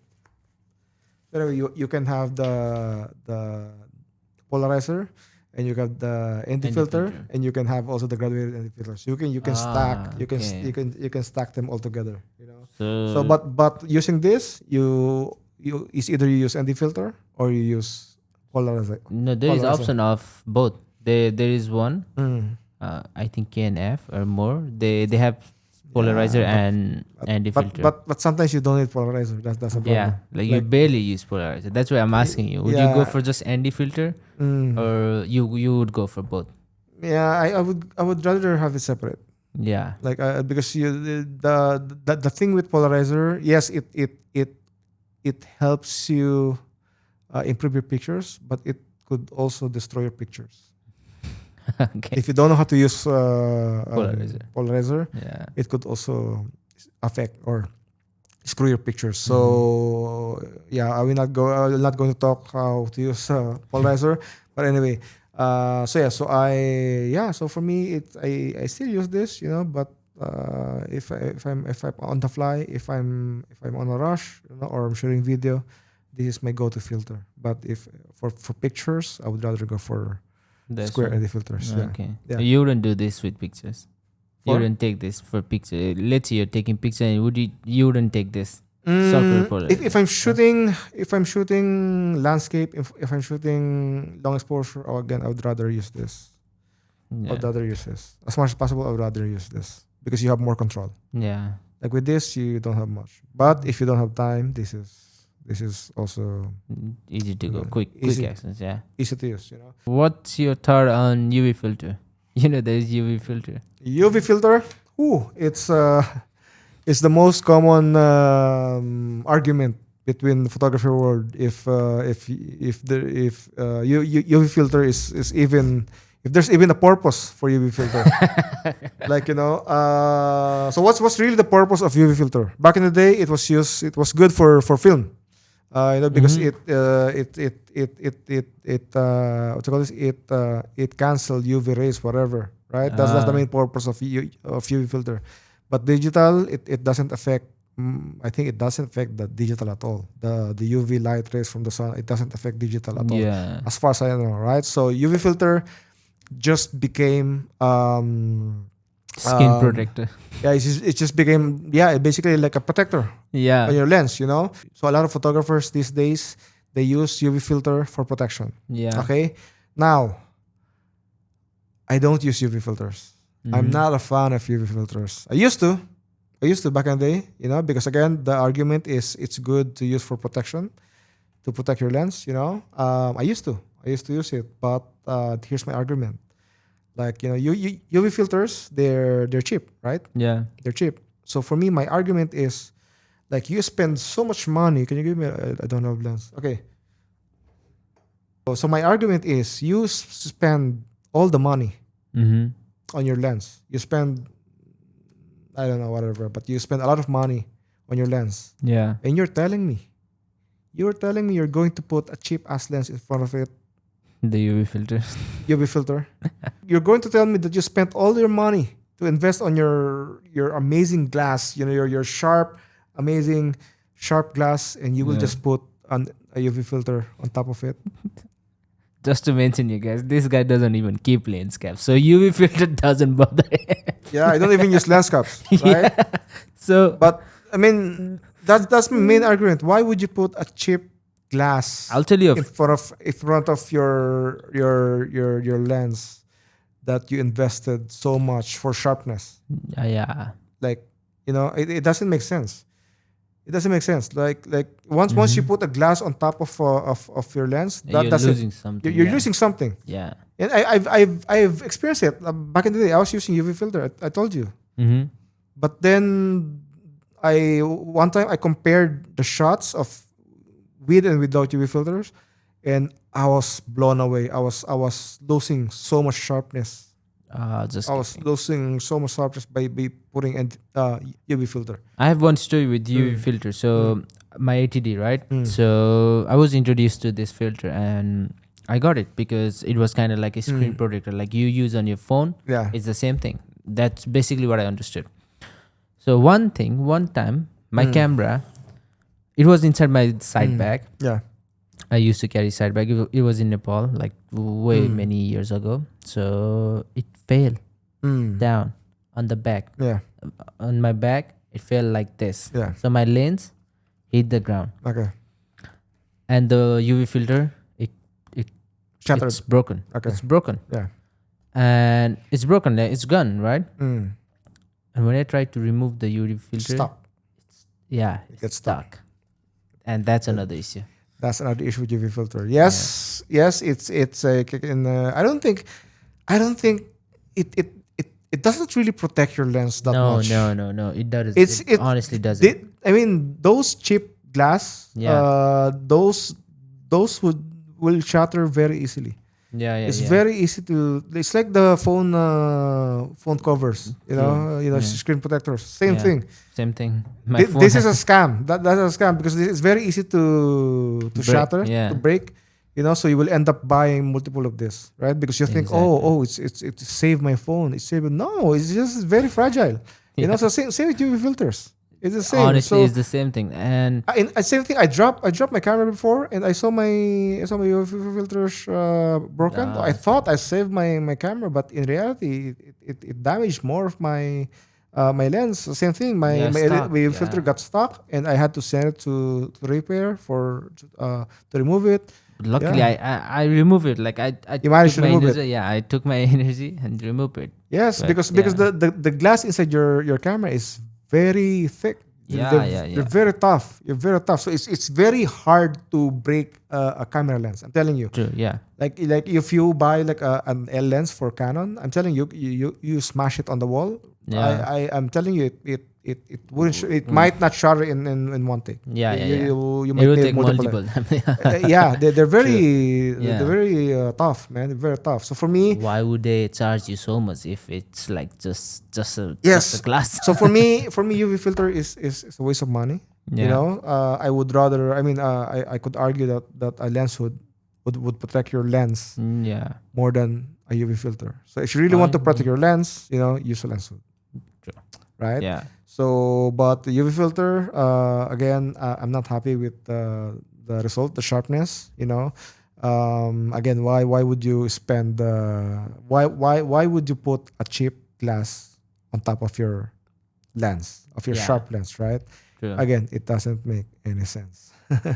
Anyway, you can have the polarizer, and you got the ND filter, filter. and you can have also the graduated ND filter. So you can stack okay. you can stack them all together. So, So but using this, you is either you use ND filter or you use polarizer. no, there is polarizer. option of both. There is one. Mm. I think KNF or more. They have polarizer and ND filter. But sometimes you don't need polarizer. That's a problem. yeah, like you barely use polarizer. That's why I'm asking you. Would you go Yeah. for just ND filter, Mm. or you would go for both? Yeah, I would rather have it separate. Yeah. Like because the thing with polarizer, yes, it helps you improve your pictures, but it could also destroy your pictures. Okay. If you don't know how to use polarizer, Yeah. it could also affect or screw your pictures. So yeah, I will not going to talk how to use polarizer, but anyway, so for me I still use this, but if I'm on the fly, if I'm on a rush, or I'm shooting video, this is my go-to filter. But if for pictures, I would rather go for That's square right. ND filters. Yeah. Okay. Yeah. You wouldn't do this with pictures. You For? wouldn't take this for picture. Let's say you're taking picture, and you wouldn't take this. Circular polarizer. If I'm shooting landscape, if I'm shooting long exposure, again, I would rather use this. Yeah. I'd rather use this. As much as possible, I would rather use this because you have more control. Yeah. Like with this, you don't have much. But if you don't have time, this is also Easy to go. Yeah. Quick Easy. access. Yeah. easy to use. What's your thought on UV filter? There's UV filter. UV filter. It's the most common argument between the photography world. If UV filter is even, if there's even a purpose for UV filter. So what's really the purpose of UV filter? Back in the day, it was good for film. Because it what you call this? It canceled UV rays, whatever, right? That's the main purpose of UV filter. But digital, it doesn't affect. I think it doesn't affect the digital at all. The UV light rays from the sun, it doesn't affect digital at all. Yeah. As far as I know, right? So UV filter just became Skin protector. it just became basically like a protector Yeah. on your lens. So a lot of photographers these days, they use UV filter for protection. Yeah. Okay, now I don't use UV filters. I'm not a fan of UV filters. I used to back in the day, because again, the argument is it's good to use for protection, to protect your lens. I used to use it, but here's my argument. Like UV filters, they're cheap, right? Yeah. They're cheap. So for me, my argument is, like, you spend so much money. Can you give me? I don't have lens. Okay. So my argument is, you spend all the money Mm-hmm. on your lens. You spend, I don't know, whatever, but you spend a lot of money on your lens, Yeah. and you're telling me you're going to put a cheap ass lens in front of it, The UV filter. UV filter. You're going to tell me that you spent all your money to invest on your amazing glass, your sharp, amazing sharp glass, and you will just put a UV filter on top of it. Just to mention you guys, this guy doesn't even keep lens caps, so UV filter doesn't bother him. Yeah, I don't even use lens caps, right? So, But I mean, that's my main argument. Why would you put a cheap glass I'll tell you. in front of your lens that you invested so much for sharpness. Yeah. Like, it doesn't make sense. It doesn't make sense. Like once you put a glass on top of your lens, that You're doesn't. losing something. You're yeah. losing something. Yeah. And I've experienced it back in the day. I was using UV filter. I told you, Mm-hmm. but then one time I compared the shots of with and without UV filters, and I was blown away. I was losing so much sharpness. Just I was kidding. losing so much sharpness by putting an UV filter. I have one story with UV filter. So my ATD, right? So I was introduced to this filter and I got it because it was kind of like a screen protector, like you use on your phone. Yeah. It's the same thing. That's basically what I understood. So one time, my camera, it was inside my side bag. Yeah. I used to carry side bag. It was in Nepal, like way many years ago. So it fell down on the back. Yeah. On my back, it fell like this. Yeah. So my lens hit the ground, Okay. and the UV filter, Shattered. it's broken. Okay. It's broken, Yeah. and it's broken. It's gone, right? Mm. And when I tried to remove the UV filter, Stop. yeah, It it's gets stuck. stuck. And that's another issue. That's another issue with UV filter. Yes. Yes. It's a. I don't think it doesn't really protect your lens that No, much. no. It doesn't. It Honestly doesn't. I mean, those cheap glass. Yeah. Those will shatter very easily. Yeah. It's very easy to. It's like the phone covers. Screen protectors. Same Yeah. thing. Same thing. My phone This is has- a scam. That's a scam because it's very easy to Break, shatter, yeah. to break. So you will end up buying multiple of this, right? Because you think, Exactly. it saved my phone. It saved. No, it's just very fragile. So same with UV filters. It's the same. Honestly, So it's the same thing. And same thing. I dropped my camera before, and I saw my UV filters broken. I thought I saved my camera, but in reality, it damaged more of my my lens. Same thing. My stuck, UV filter yeah. got stuck, and I had to send it to repair to remove it. luckily, Yeah. I remove it. Like I You managed took to my remove it. energy. Yeah, I took my energy and remove it. Yes, But, because yeah. the glass inside your camera is very thick. Yeah, They're yeah. very tough. You're very tough. So it's very hard to break a camera lens. I'm telling you. True. Yeah. Like if you buy like an L lens for Canon, I'm telling you, you smash it on the wall. Yeah. I'm telling you, it wouldn't. It might not shatter in one take. Yeah. You It might will need take multiple. yeah, they're very Yeah. they're very tough, man. They're very tough. So for me, Why would they charge you so much if it's like just a yes. just a glass? So for me, UV filter is a waste of money. Yeah. I would rather. I mean, I could argue that a lens would protect your lens Yeah. more than a UV filter. So if you really want to protect your lens, use a lens hood. True. Right? Yeah. So, but the UV filter, again, I'm not happy with the result, the sharpness. Again, why would you spend why would you put a cheap glass on top of your lens, of your Yeah. sharp lens, right? True. Again, it doesn't make any sense.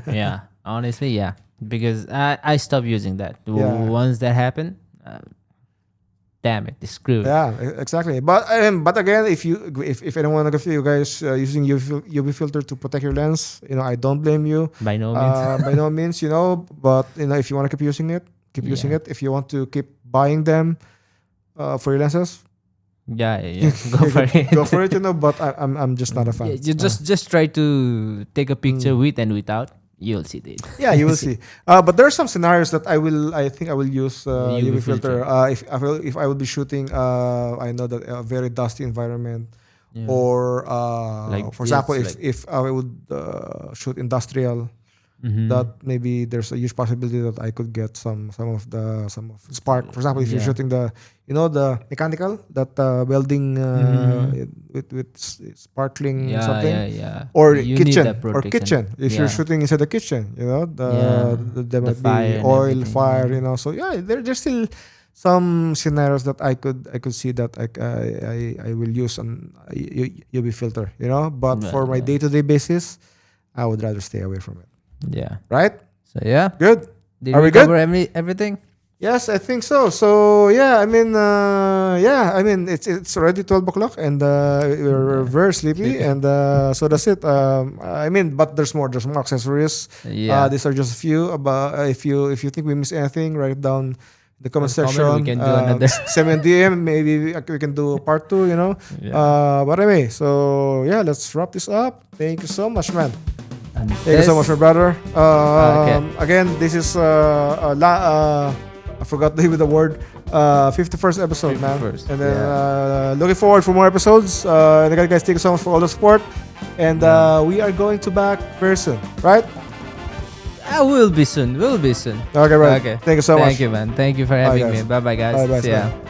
Yeah. Honestly, yeah. Because I stopped using that. Yeah. Once that happened, damn it, it's screwed. Yeah, exactly. But again, if anyone of you guys using UV filter to protect your lens, I don't blame you. By no means. By no means, But if you want to keep using it, keep using it. If you want to keep buying them for your lenses, Yeah. Go for it. go for it. But I'm just not a fan. Yeah, you just try to take a picture with and without. You'll see it. Yeah, you will see. But there are some scenarios that I think I will use UV filter. If I will be shooting, I know that a very dusty environment, Yeah. or Like for example, this, if I would shoot industrial, Mhm. that maybe there's a huge possibility that I could get some of spark. For example, if you're Yeah. shooting the mechanical, that welding with sparkling Yeah, something. yeah. Or You need kitchen, that or protection. kitchen. If you're Yeah. shooting inside the kitchen, Yeah. there The might fire be and oil, everything, fire. yeah. So yeah, there's still some scenarios that I could see that I will use an UV filter. But Yeah, for my yeah. day-to-day basis, I would rather stay away from it. Yeah. Right? So yeah. Good. Did Are we we good? cover everything? Yes, I think so. So yeah, I mean, it's already 12 o'clock, and we're very sleepy, and so that's it. I mean, but there's more. There's more accessories. Yeah. These are just a few. About if you think we missed anything, write it down in the comment Comment, section. we can do another. Send me a DM. Maybe we can do part two. Yeah. But anyway, so yeah, let's wrap this up. Thank you so much, man. And Thank you so much, my brother. Okay. Again, this is I forgot the name of the word. 51st episode, man. 51st, And then looking forward for more episodes. And again, guys, thank you so much for all the support. And we are going to back very soon, right? I will be soon. We'll be soon. Okay, right. Okay. Thank you so much. Thank you, man. Thank you for having guys. me. Bye, bye, guys. Bye, guys. See ya. Bye.